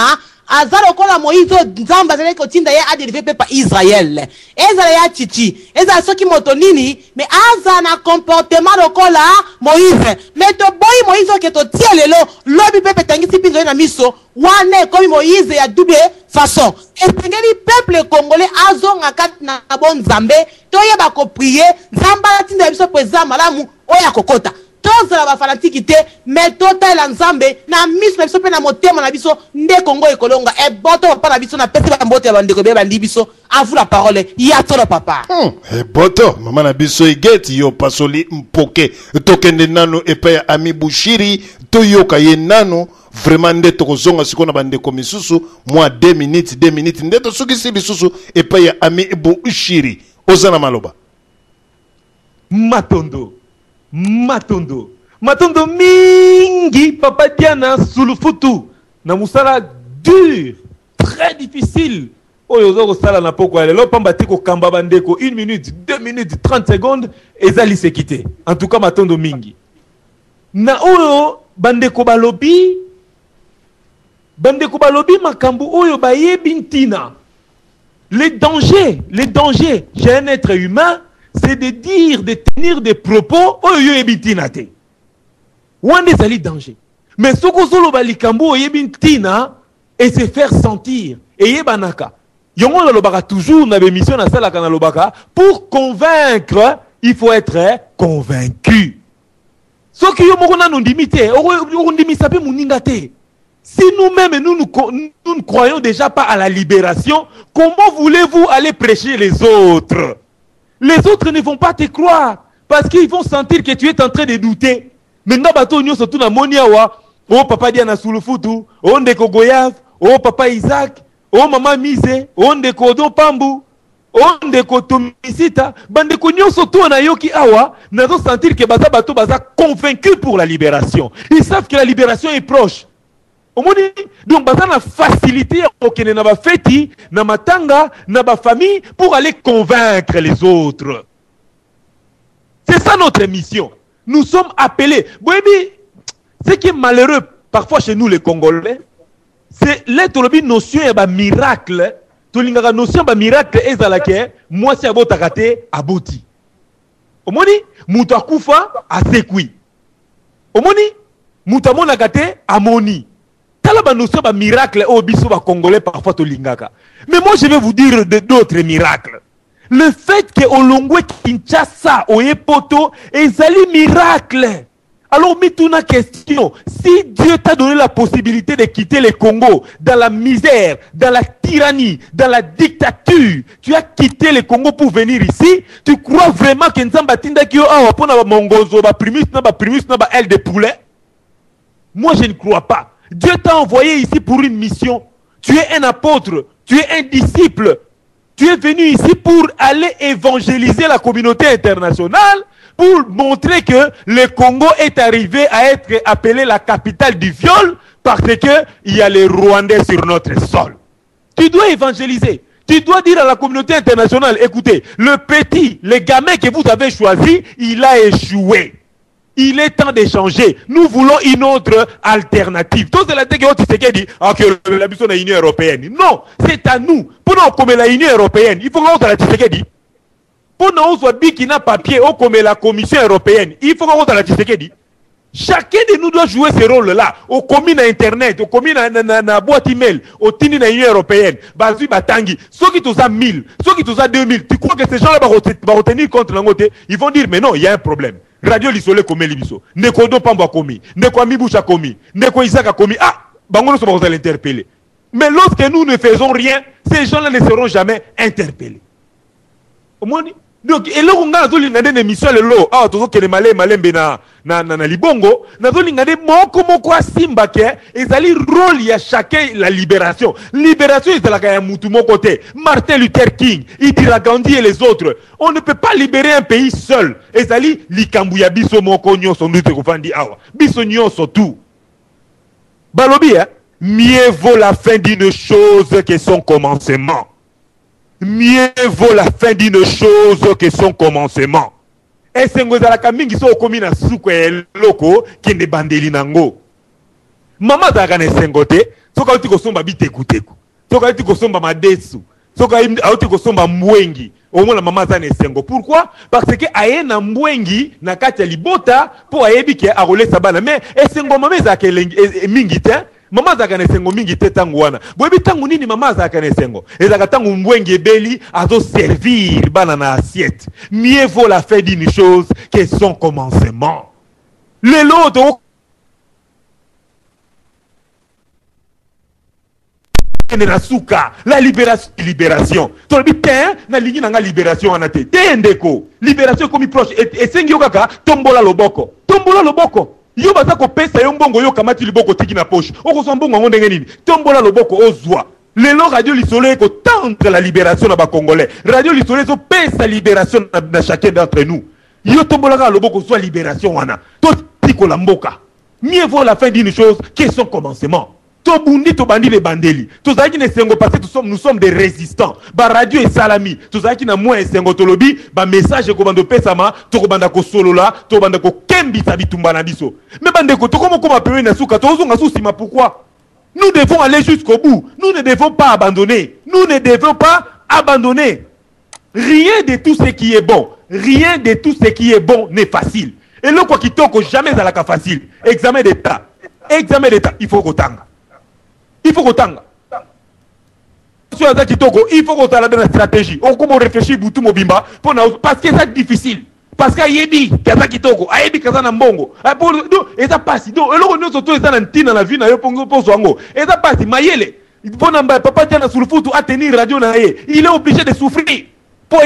azalo kola Moïse nzamba zele ko tinda ye adérivé pepa Israël ezala ya chichi ezala soki moto nini mais aza na comportement lokola Moïse mais to boy Moïse ke to tielelo lobi pepe tangisi pizo na miso wane comme Moïse ya double façon esengeli peuple congolais azonga kat na bon nzambe to yeba ko prier nzamba tinda biso président malamu oya kokota tozala bafanatiki te me totalela nzambe na miso na biso mpe na motema na biso nde kongo ekolonga eboto papa na biso na pesi bambote ya bandeko beye bandi biso avu la parole ya tolo papa eboto mama na biso igeti yo pasoli mpoke tokende nano epai ya ami Bushiri toyoka ye nano vraiment nde tokozonga siko na bandeko misusu mwa 2 minutes nde tosukisi lisusu epai ya ami Bushiri ozana maloba matondo mingi papa Diana sulufutu na musala dur très difficile oyo ozo kosala na poko ya lelo pamba ti kokamba bandeko 1 minute 2 minutes 30 secondes ezali sekite en tout cas matondo mingi na oyo bandeko balobi makambu oyo bayebi ntina les dangers chez un être humain c'est de dire, de tenir des propos oyo yebitina te. Wande zali danger. Mais soko solo balikambo yebitina et se faire sentir. Et yebanaka. Yongo lobaka toujours na bémission na sala kana lobaka pour convaincre, il faut être convaincu. Soki yo moko na ndimité, o ndimisa pe muninga te. Si nous-mêmes nous ne croyons déjà pas à la libération, comment voulez-vous aller prêcher les autres? Les autres ne vont pas te croire parce qu'ils vont sentir que tu es en train de douter. Maintenant, bato nyo surtout na moniawa, oh papa Diana sulufutu, oh ndeko Goyav, oh papa Isaac, oh maman Mise, oh ndeko Don Pambu, oh ndeko Tomisita, bandeko nyo surtout na yoki awa, nazo sentir que bato baza convaincus pour la libération. Ils savent que la libération est proche. Donc, baza na facilité okene na ba feti, na matanga, na ba famille pour aller convaincre les autres. C'est ça notre mission. Nous sommes appelés. Boyebi, ce qui est malheureux parfois chez nous les Congolais, c'est l'être notion et ba miracle. Tolingaka notion ba miracle ezalake, moi si abotakate aboti. Omoni, mutu akufa asekwi. Omoni, mutu amonakate amoni. Ba miracle au biso ba congolais parfois to lingaka. Mais moi je vais vous dire d'autres miracles. Le fait que Olongwe Kinshasa oye poto ezali miracle. Alors mituna question, si Dieu t'a donné la possibilité de quitter le Congo dans la misère, dans la tyrannie, dans la dictature, tu as quitté le Congo pour venir ici, tu crois vraiment que Nzamba tinda ki yo awa pona ba mongozo ba primus na ba aile de poulet? Moi je ne crois pas. Dieu t'a envoyé ici pour une mission. Tu es un apôtre, tu es un disciple. Tu es venu ici pour aller évangéliser la communauté internationale, pour montrer que le Congo est arrivé à être appelé la capitale du viol parce qu'il y a les Rwandais sur notre sol. Tu dois évangéliser. Tu dois dire à la communauté internationale, écoutez, le gamin que vous avez choisi, il a échoué. Il est temps d'échanger. Nous voulons une autre alternative. Tout cela dit que la mission de l'Union européenne. Non, c'est à nous. Pour nous, comme la Union européenne, il faut qu'on la Tshisekedi. Pour nous, soit dit qu'il n'a papier, ou comme la Commission européenne, il faut qu'on la Tshisekedi. Chacun de nous doit jouer ce rôle-là. Au commis na Internet, au commis na boîte email, au tini na Union européenne, bazu batangi. Ceux qui tous a 1000, ceux qui tous a 2000, tu crois que ces gens-là vont retenir contre l'angoté? Ils vont dire, mais non, il y a un problème. Radio Lissolé commet l'imiso. Neko Don Pambo a commis. Neko Amiboucha a commis. Neko Isaac a commis. Ah, Bangono se va l'interpeller. Mais lorsque nous ne faisons rien, ces gens-là ne seront jamais interpellés. Au moins, donc, et là, on a une émission, le lot, ah, tout ce qui est malé, na libongo, na zolingade moko simba ke, ezali rôle ya chacun la libération. Libération, c'est la kaya mutu mon côté. Martin Luther King, Idira Gandhi et les autres. On ne peut pas libérer un pays seul. Ezali, likambu ya biso moko nyonso, nous te kufandi awa. Biso nyonso tout. Balobi, hein? Mieux vaut la fin d'une chose que son commencement. Mieux vaut la fin d'une chose que son commencement. Et c'est ngo zalaka mingi so komi na suko eloko kende bandeli nango. Mama zaka na sengote, soka uti ko somba bitekuteko. Soka uti ko somba madesu. Soka uti ko somba mbwengi. Omona mama za na sengo. Pourquoi? Parce que aye na mbwengi na kati ya libota po ayebi ke arole sabana. Mais esengo mama zaka mingi te. Mama zaka na sengo mingi te tangu wana. Boyebi tangu nini mama zaka na sengo? Ezaka tangu mbwengi beli azo servir bana na assiette. Mieux vaut la fin d'une chose que son commencement. lelo to la libération to bi te na lingi na libération anate te ndeko libération comme proche et sengi yokaka tombola loboko yo baza ko pesa yo mbongo yo kamati liboko tiki na poche oko mbongo ngo ndenge nini tombola loboko ozwa lelo radio lisolo ko tendre la libération na ba congolais radio lisolo zo pesa libération na chacun d'entre nous yo tombola ka loboko soit libération wana to tiko la mboka mieux vaut la fin d'une chose que son commencement. Tobundi tobandi les bandeli. Tozaki ne sengo parce que nous sommes des résistants. Ba radio et salami. Tozaki na moi et sengo tolobi ba message ko bando pesama to ko banda ko solola to banda ko kembi sabitumba na biso. Mais bande ko to komo ko mapewe na suka to zonga susima pourquoi? Nous devons aller jusqu'au bout. Nous ne devons pas abandonner. Nous ne devons pas abandonner. Rien de tout ce qui est bon. Rien de tout ce qui est bon n'est facile. Et le quoi qui toko jamais à la facile. Examen d'état. Examen d'état, il faut kotanga. Il faut kotanga. Il faut qu'on ait une stratégie. On commence à réfléchir pour tout mobimba parce que c'est difficile. Parce qu'il y a des gens qui sont là, il y a des gens qui sont passés. Donc, nous sommes tous dans la vie, et ça passe. Mayele, papa tient sur le foot à tenir radio, il est obligé de souffrir. Pour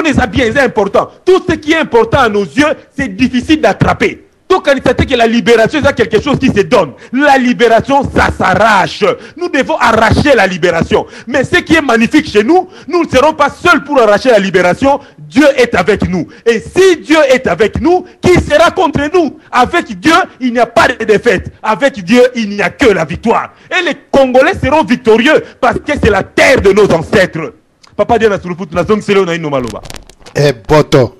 nous, c'est important. Tout ce qui est important à nos yeux, c'est difficile d'attraper. Donc, quand il s'agit que la libération, c'est quelque chose qui se donne. La libération, ça s'arrache. Nous devons arracher la libération. Mais ce qui est magnifique chez nous, nous ne serons pas seuls pour arracher la libération. Dieu est avec nous. Et si Dieu est avec nous, qui sera contre nous? Avec Dieu, il n'y a pas de défaite. Avec Dieu, il n'y a que la victoire. Et les Congolais seront victorieux parce que c'est la terre de nos ancêtres. Papa Dieu n'a sur le foot, n'a zongue na ino maloba. Eh, Boto.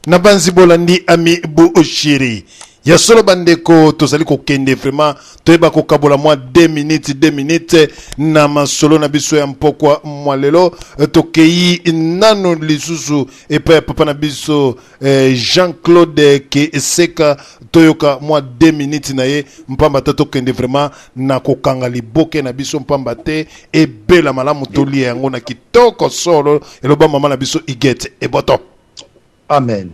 Nabanzi bolandi ami Bouchiri. Ya solo bandeko tozali ko kende vraiment toyeba ko kabola moi 2 minutes na masolo na biso ya mpokwa mwalelo tokei nano lisusu epa papa na biso Jean-Claude Keseka toyoka moi 2 minutes na ye mpamba to kende vraiment na kokanga liboke na biso mpamba te ebela malamu tolia yango na kitoko solo eloba mama na biso igete eboto. Amen.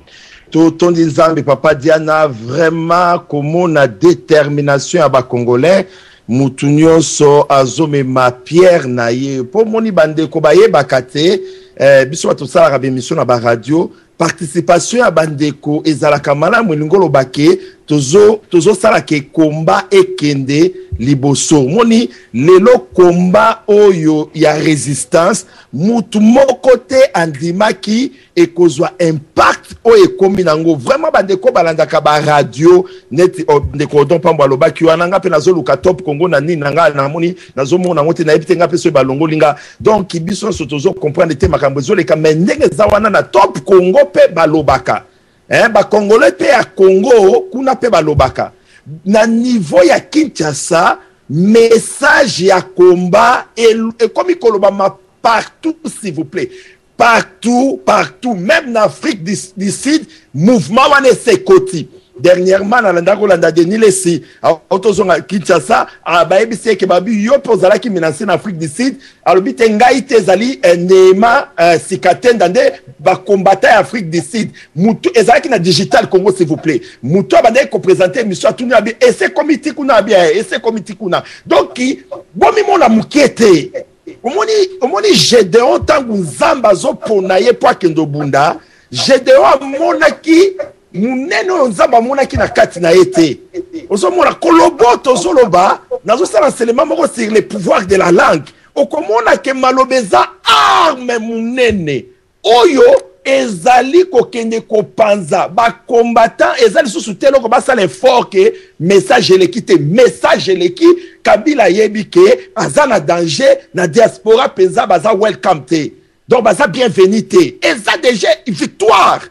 Tout Nzambe papa Diana vraiment comme na détermination à ba congolais mutunyo so azome ma pierre na ye pour moni bande ko baye bakate biso to sala ka émission na ba radio participation à bandeko ezalaka malamu lingolo bake tozo sala ke combat ekende liboso moni lelo combat oyo ya résistance mutu moko te andimaki ekozwa impact o ekomi nango vraiment bandeko balandaka ba radio net ndeko don pambo alobaki wana nga pe nazoluka top Congo na nini nga na moni nazomona ngote na ebite nga pe so balongo linga donc biso so tozo comprendre te makambo zoleka mais ndenge za wana na top Congo pe balobaka ba congolais pe ya Congo kuna pe balobaka na niveau ya Kinshasa message ya combat et comme koloba ma partout s'il vous plaît partout même en Afrique du Sud mouvement wane se koti dernièrement na landako landa denilesi autozonga Kinshasa abaebisi ke babi yo pozala ki menacer en Afrique du Sud alobi tengai tezali nema sikaten dande ba combattant Afrique du Sud mutu ezaki na digital Congo s'il vous plaît mutu abande ko présenter mission tuni abi et c'est comité kuna bien et c'est comité kuna donc bomi mona mukete omoni Gédéon tangu nzamba zo ponaye po akendo bunda Gédéon monaki muneno nzamba monaki na kati na ete ozomona koloboto zoloba nazo sala seulement moko sur les pouvoirs de la langue okomona ke malobeza arme munene oyo ezali kokende kopanza ba combattant ezali sous telo ko basala effort ke message eleki Kabila yebike azana danger na diaspora penza baza welcome te donc baza bienvenue te eza déjà victoire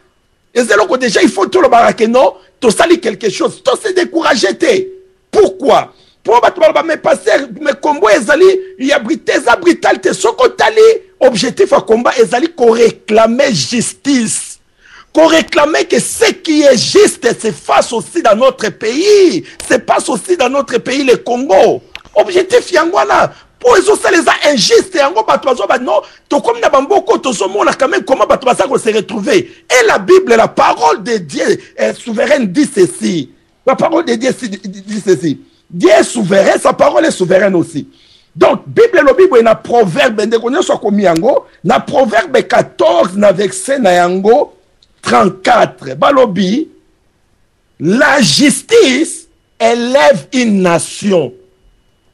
ezelo déjà il faut tout le barake non to sali quelque chose to se décourager te pourquoi pour battre mais passer mais combo ezali il y a brutalité soko tali objectif à combat ezali ko réclamer justice, qu'on réclamer que ce qui est juste se fasse aussi dans notre pays, se passe aussi dans notre pays le Congo. Objectif yangwana pour les autres les injustes yango batwazo ba non to comme na bamboko to somona quand même comment batwaza ko se retrouver et la Bible la parole de Dieu est souveraine dit ceci La parole de Dieu dit ceci. Dieu est souverain, sa parole est souveraine aussi. Donc, Bible le Bible na proverbe ndeko so komi yango, na proverbe 14 na verset na yango 34. Balobi, la justice élève une nation.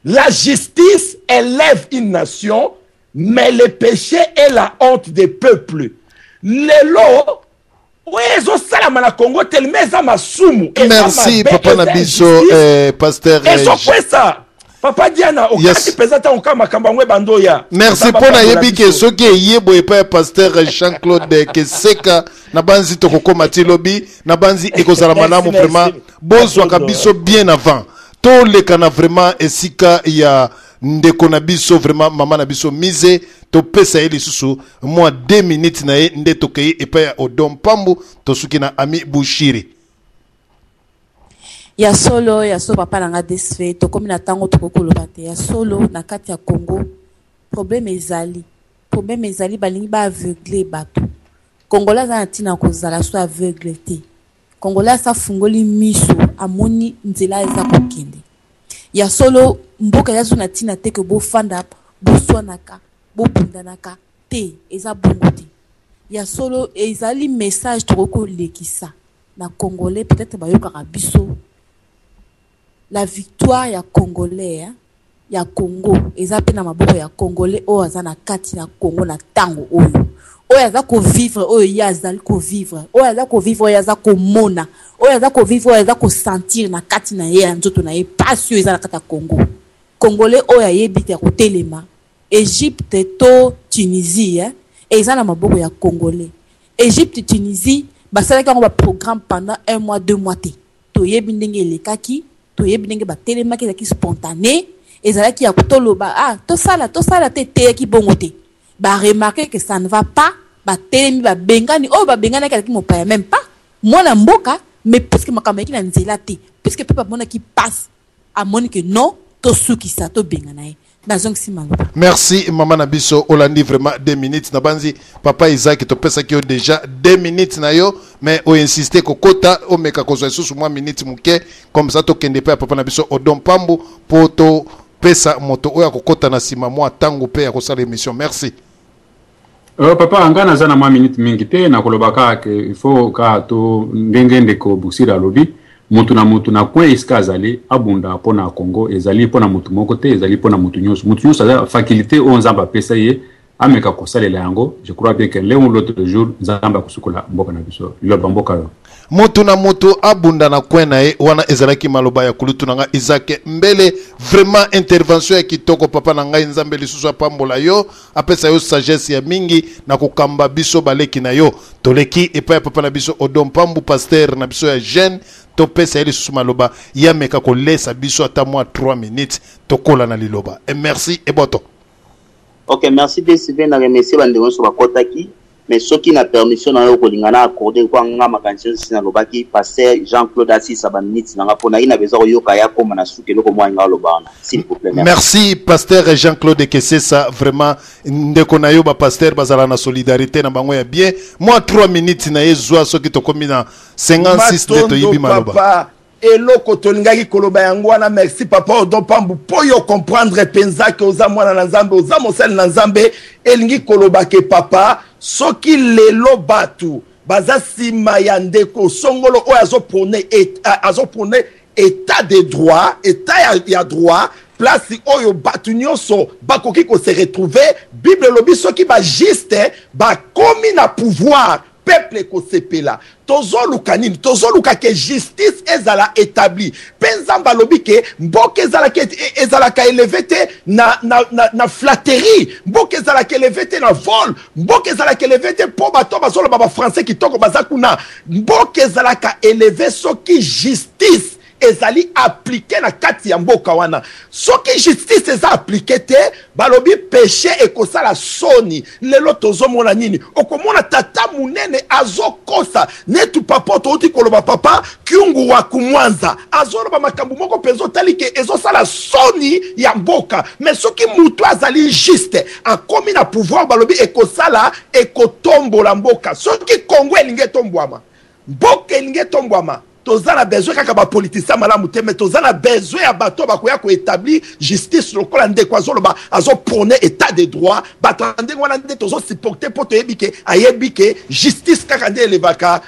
La justice élève une nation, mais le péché est la honte des peuples. Lelo, merci Papa Nabiso, pasteur. Papa Diana, merci pour nayebi ke soki yebo epa pasteur Jean-Claude Keseka na banzi tokoko matilobi na banzi ekozala malamu vraiment bozwa kabiso bien avant. To le kana vraiment esika ya ndeko na biso vraiment mama na biso mise to pesa eli susu moi 2 minutes na ye nde tokei epa ya Odom Pambu to suki na Ami Bushiri. Ya solo papa nanga desfe to komi na tango to kokoloba te ya solo na kati ya Congo problème ezali balingi ba aveugle bato Congolais za ntina kozala so aveugle te Congolais sa fungoli miso amoni nzela eza kokende ya solo mboka ya zona tina te ke bo fanda bo swanaka bo bundanaka te eza bongo te ya solo ezali message to ko lekisa na Congolais peut-être bayoka biso. La victoire ya Congolais, ya Congo, ezapé na maboko ya Congolais, o azana kati na Congo na tango oyo. O yaza ko vivre, o yazali ko vivre, o yaza ko vivre, o yaza ko mona, o yaza ko vivre, o yaza ko sentir na kati na ye nzoto na ye passion ezana kata Congo. Congolais o ya yebite ko telema. Égypte to Tunisie, ezana maboko ya Congolais. Égypte Tunisie, basala ka ba programme pendant 1 mois 2 mois te. To yebi ndenge lekaki to yebi ndenge ba telema ki spontané ezalaki ya kutoloba to sala te ki bongo te ba remarquer que ça ne va pas ba telemi ba bengani ba bengani ki mopaya même pas mona mboka mais puisque makamba ki na nzela te puisque peuple mona qui passe à moni que non to suki sa to bengana ye. Merci maman Nabiso Olandi vraiment 2 minutes na banzi papa Isaac to pesa ki déjà 2 minutes na yo mais o insister ko kota o meka ko so moi minutes muke comme ça to kende pa papa Nabiso Odom Pambu poto pesa moto o ya ko kota na sima moi tango pe ya ko sala émission. Merci. Papa angana zana moi minute mingi te na kolobaka ke il faut ka to ngengende ko busira lobi mutu na kwe iska azali abunda pona Congo ezali pona mutu moko te ezali pona mutu nyonso azali faculté o nzamba pesa ye ameka kosalela yango. Je crois bien que l'autre jour nzamba kusukola mboka na biso loba mboka yo mutu na mutu abunda na kwe na ye wana ezalaki maloba ya kulutu nanga Isaac Mbele vraiment intervention ya kitoko papa na ngai nzambe lisusu apambola yo apesa yo sagesse ya mingi na kokamba biso baleki na yo toleki epa ya papa na biso Odom Pambu pasteur na biso ya jeune to pesa eli susu maloba ya meka ko lesa biso ata moi 3 minutes to kola na liloba et merci et boto. OK, merci de Sylvain na remercier bandeko so bakotaki mais ceux qui na permission na yo ko lingana accorder kwa nga makantion sina lobaki pasteur Jean-Claude Assis ba minutes na pona ina bezo yoka ya koma na suke loko mwa nga lobana s'il vous plaît. Merci pasteur Jean-Claude Kesesa vraiment ndeko na yo ba pasteur bazala na solidarité na bango ya bien moi 3 minutes na yezwa soki to komi na 56 de to yibi maloba. Eloko tolingaki koloba yango wana merci papa Odom Pambu po yo comprendre penza ke oza mwana na Nzambe oza mosali na Nzambe elingi koloba ke papa soki lelo batu baza sima ya ndeko songolo oyo azopone état de droit état ya droit place oyo batu nyonso bakoki ko se retrouver Bible lobi soki ba juste ba komi na pouvoir peuple ko sepela tozoluka nini tozoluka ke justice ezala établi penzamba lobi ke mboka ezala ka élevé te na flatterie mboka ezala ka élevé te na vol mboka ezala ka élevé te po bato bazolo ba français kitoko bazakuna mboka ezala ka élevé soki justice ezali appliqué na kati ya mboka wana soki justice eza appliqué te balobi péché ekosala soni lelo tozomona nini okomona tata munene azokosa netu papa toti koloba papa kiungu wa kumwanza azoloba makambo moko penzo talike ezosala soni ya mboka mais soki mutu azali juste akomi na pouvoir balobi ekosala ekotombola mboka soki Congo elinge tombwama mboka elinge tombwama toza na besoin kaka ba politicien malamu te mais toza na besoin ya bato bakoya ko établir justice lokola ndeko azoloba azo prôner état de droit bato ndenge wana nde tozo supporter po toyebi ke ayebi ke justice kaka nde elevaka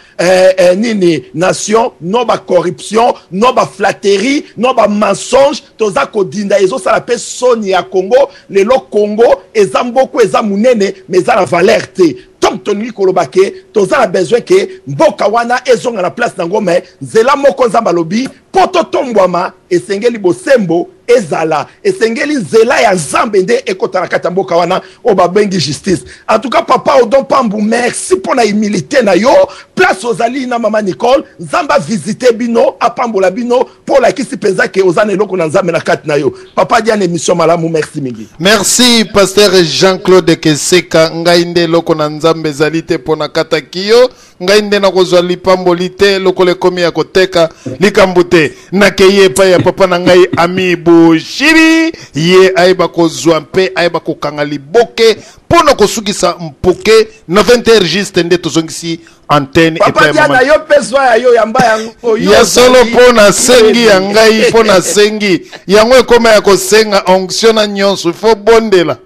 nini nation no ba corruption no ba flatterie no ba mensonge toza kodinda ezosala pe soni ya Congo lelo Congo eza mboko eza munene mais eza na valeur te. Donc tolingi kolobake toza na besoin ke mboka wana ezonga na place nango mais nzela moko nzamba lobi poto tombwama esengeli bosembo ezala esengeli nzela ya nzambe nde ekota na kati ya mboka wana o babengi justice. En tout cas papa Odon Pambu merci pour na humilité na yo place ozali na mama Nicole nzamba visiter bino apambola bino pour la kisi penza ke ozana eloko na nzambe na kati na yo papa diane émission malamu merci mingi. Merci pasteur Jean-Claude Keseka ngai nde loko na nzambe ezali te pona kata kiyo ngai nde na kozwa lipamboli te loko le komi ya koteka likambo te nakeye pa ya papa na ngai Ami Bushiri ye aiba kozwa mpe aiba kokanga liboke pona kosukisa mpoke na 20h juste nde tozongisi antenne papa diana yo peswa ya yo yamba yango ya solo pona sengi ya ngai pona sengi yango ekoma ya kosenga onction na nyonso fo bondela.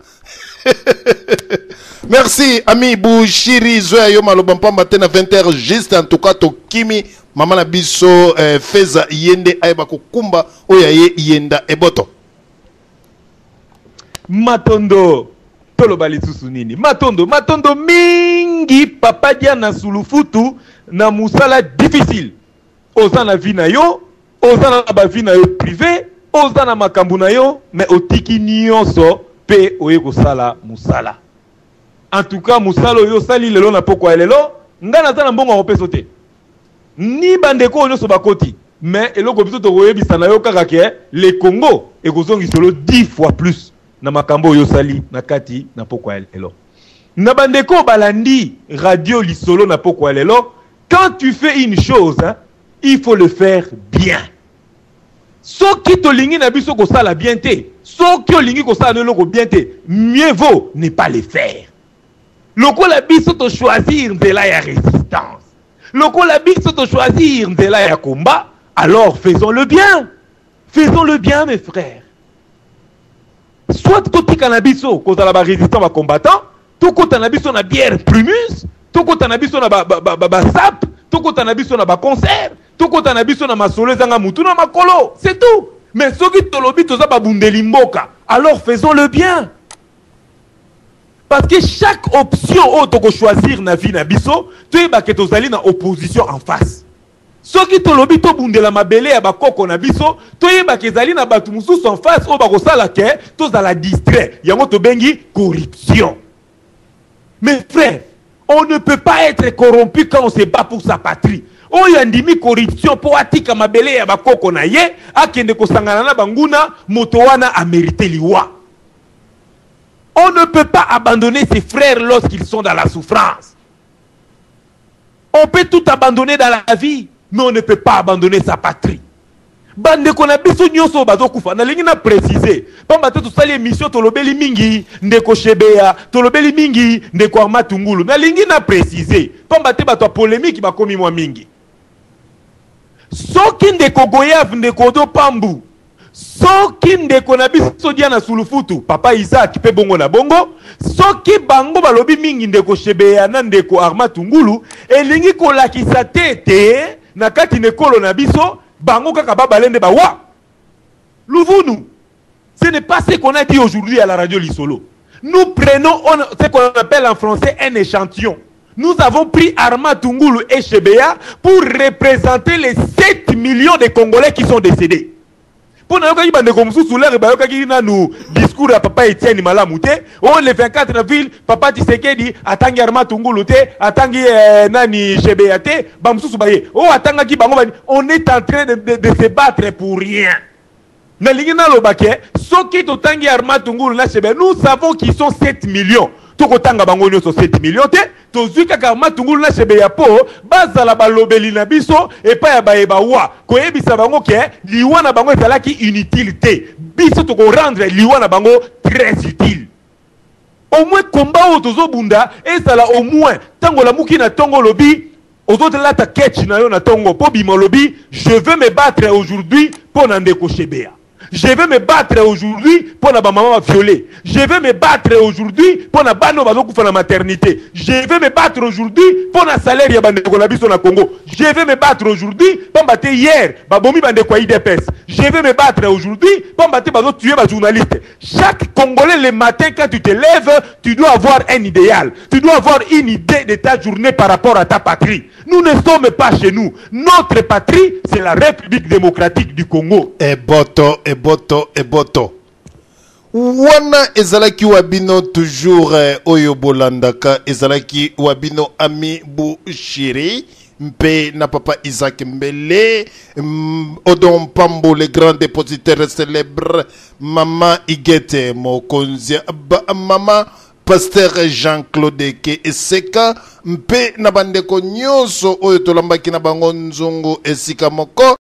Merci Ami Bushiri zoya yo maloba mpamba te na 20h juste en tout cas to kimi mama na biso feza yende aiba kokumba oya ye yenda eboto matondo toloba lisusu nini matondo mingi papa diana sulufutu na musala difficile oza na vie na yo oza na ba vie na yo privé oza na makambo na yo mais otiki nyonso pe oye kosala musala. En tout cas musala yo sali lelo na poko lelo ngana za na mbongo opeso te ni bandeko nyonso bakoti mais eloko biso to koyebisa na yo kaka ke le Congo ekozongi solo 10 fois plus na makambo yo sali na kati na poko lelo na bandeko balandi radio lisolo na poko lelo. Quand tu fais une chose hein, il faut le faire bien. Soki to lingi na biso ko sala bien te soki o lingi ko sala no ko bien te mieux vaut ne pas le faire. Lokola biso to choisir nzela ya résistance. Lokola biso to choisir nzela ya combat, alors faisons-le bien. Faisons-le bien mes frères. Soit totika na biso kozala ba résistant ba combattant, to kota na biso na bière Primus, to kota na biso na ba sap, to kota na biso na ba concert, to kota na biso na masolo zanga mutu na makolo, c'est tout. Mais soki tolobi toza ba bundeli mboka, alors faisons-le bien. Parce que chaque option que choisir na vie na biso, tu es que tozali na opposition en face. Soki tolobi to bundela mabele ya bakoko na biso, tu es que zali na batu mususu en face o ba kosala ke tozala distrait. Yango to bengi corruption. Mes frères, on ne peut pas être corrompu quand on se bat pour sa patrie. On yandimi corruption pour atika mabele ya bakoko na ye, akende kosangana na banguna moto wana a mérité liwa. On ne peut pas abandonner ses frères lorsqu'ils sont dans la souffrance. On peut tout abandonner dans la vie, mais on ne peut pas abandonner sa patrie. Bande qu'on a biso nyonso bazo kufa na lingi na préciser. Pamba te to sali émission to lobeli mingi ndeko Shebea, to lobeli mingi ndeko Armatungulu. Na lingi na préciser. Pamba te bato polémique ba komi mwa mingi. Soki ndeko Goyav ndeko Odon Pambu. Soki ndeko na biso Diana Sulufutu, papa Isaac pe bongo na bongo, soki bango balobi mingi ndeko Shebea na ndeko Armatungulu, elingi kolakisa tete na kati nekolo na biso, bango kaka babalende ba wa. Louvunu. Ce n'est pas ce qu'on a dit aujourd'hui à la radio Lisolo. Nous prenons ce qu'on appelle en français un échantillon. Nous avons pris Armatungulu et Shebea pour représenter les 7 millions de Congolais qui sont décédés. Pour nous dire que comme sous l'air, nous discours à papa Etienne Malamute, on le 24 avril, papa Tshisekedi atangi Armatungulu te, atangi nani Shebea te, bamsusu baye. Oh atanga ki bango bani, on est en train de se battre pour rien. Na lingina lobake, soki to tangi Armatungulu na Shebea, nous savons qu'ils sont 7 millions. Toko tanga bango nyoso 7 millions te, to zuika ka Armatungulu na Shebea po, bazala balobeli na biso et pa ya baeba wa. Koyebisa bango ke liwa na bango ezalaki inutile te. Biso to ko rendre liwa na bango très utile. Au moins combat o tozo bunda ezala au moins tango la muki na tongo lobi Aujourd'hui, là, ta ketch na yo na tongo, po bimolobi, je veux me battre aujourd'hui pour Nandeko Chebea. Je vais me battre aujourd'hui pour la maman violée. Je vais me battre aujourd'hui pour la bano bazoko fa la maternité. Je vais me battre aujourd'hui pour la salaire ya bande ko na biso na Congo. Je vais me battre aujourd'hui pour battre hier babomi bande ko IDPS. Je vais me battre aujourd'hui pour battre bazo tuer ba journaliste. Chaque Congolais le matin quand tu te lèves, tu dois avoir un idéal. Tu dois avoir une idée de ta journée par rapport à ta patrie. Nous ne sommes pas chez nous. Notre patrie, c'est la République démocratique du Congo. Et boto. Wana ezalaki wabino toujours oyo bolandaka ezalaki wabino Ami Bushiri mpe na papa Isaac Mbele Odon Pambo le grand dépositaire célèbre Maman Igete Mokonzia Maman Pasteur Jean-Claude Ke Eseka mpe na bandeko nyonso oyo tolambaki na bango nzongo esika moko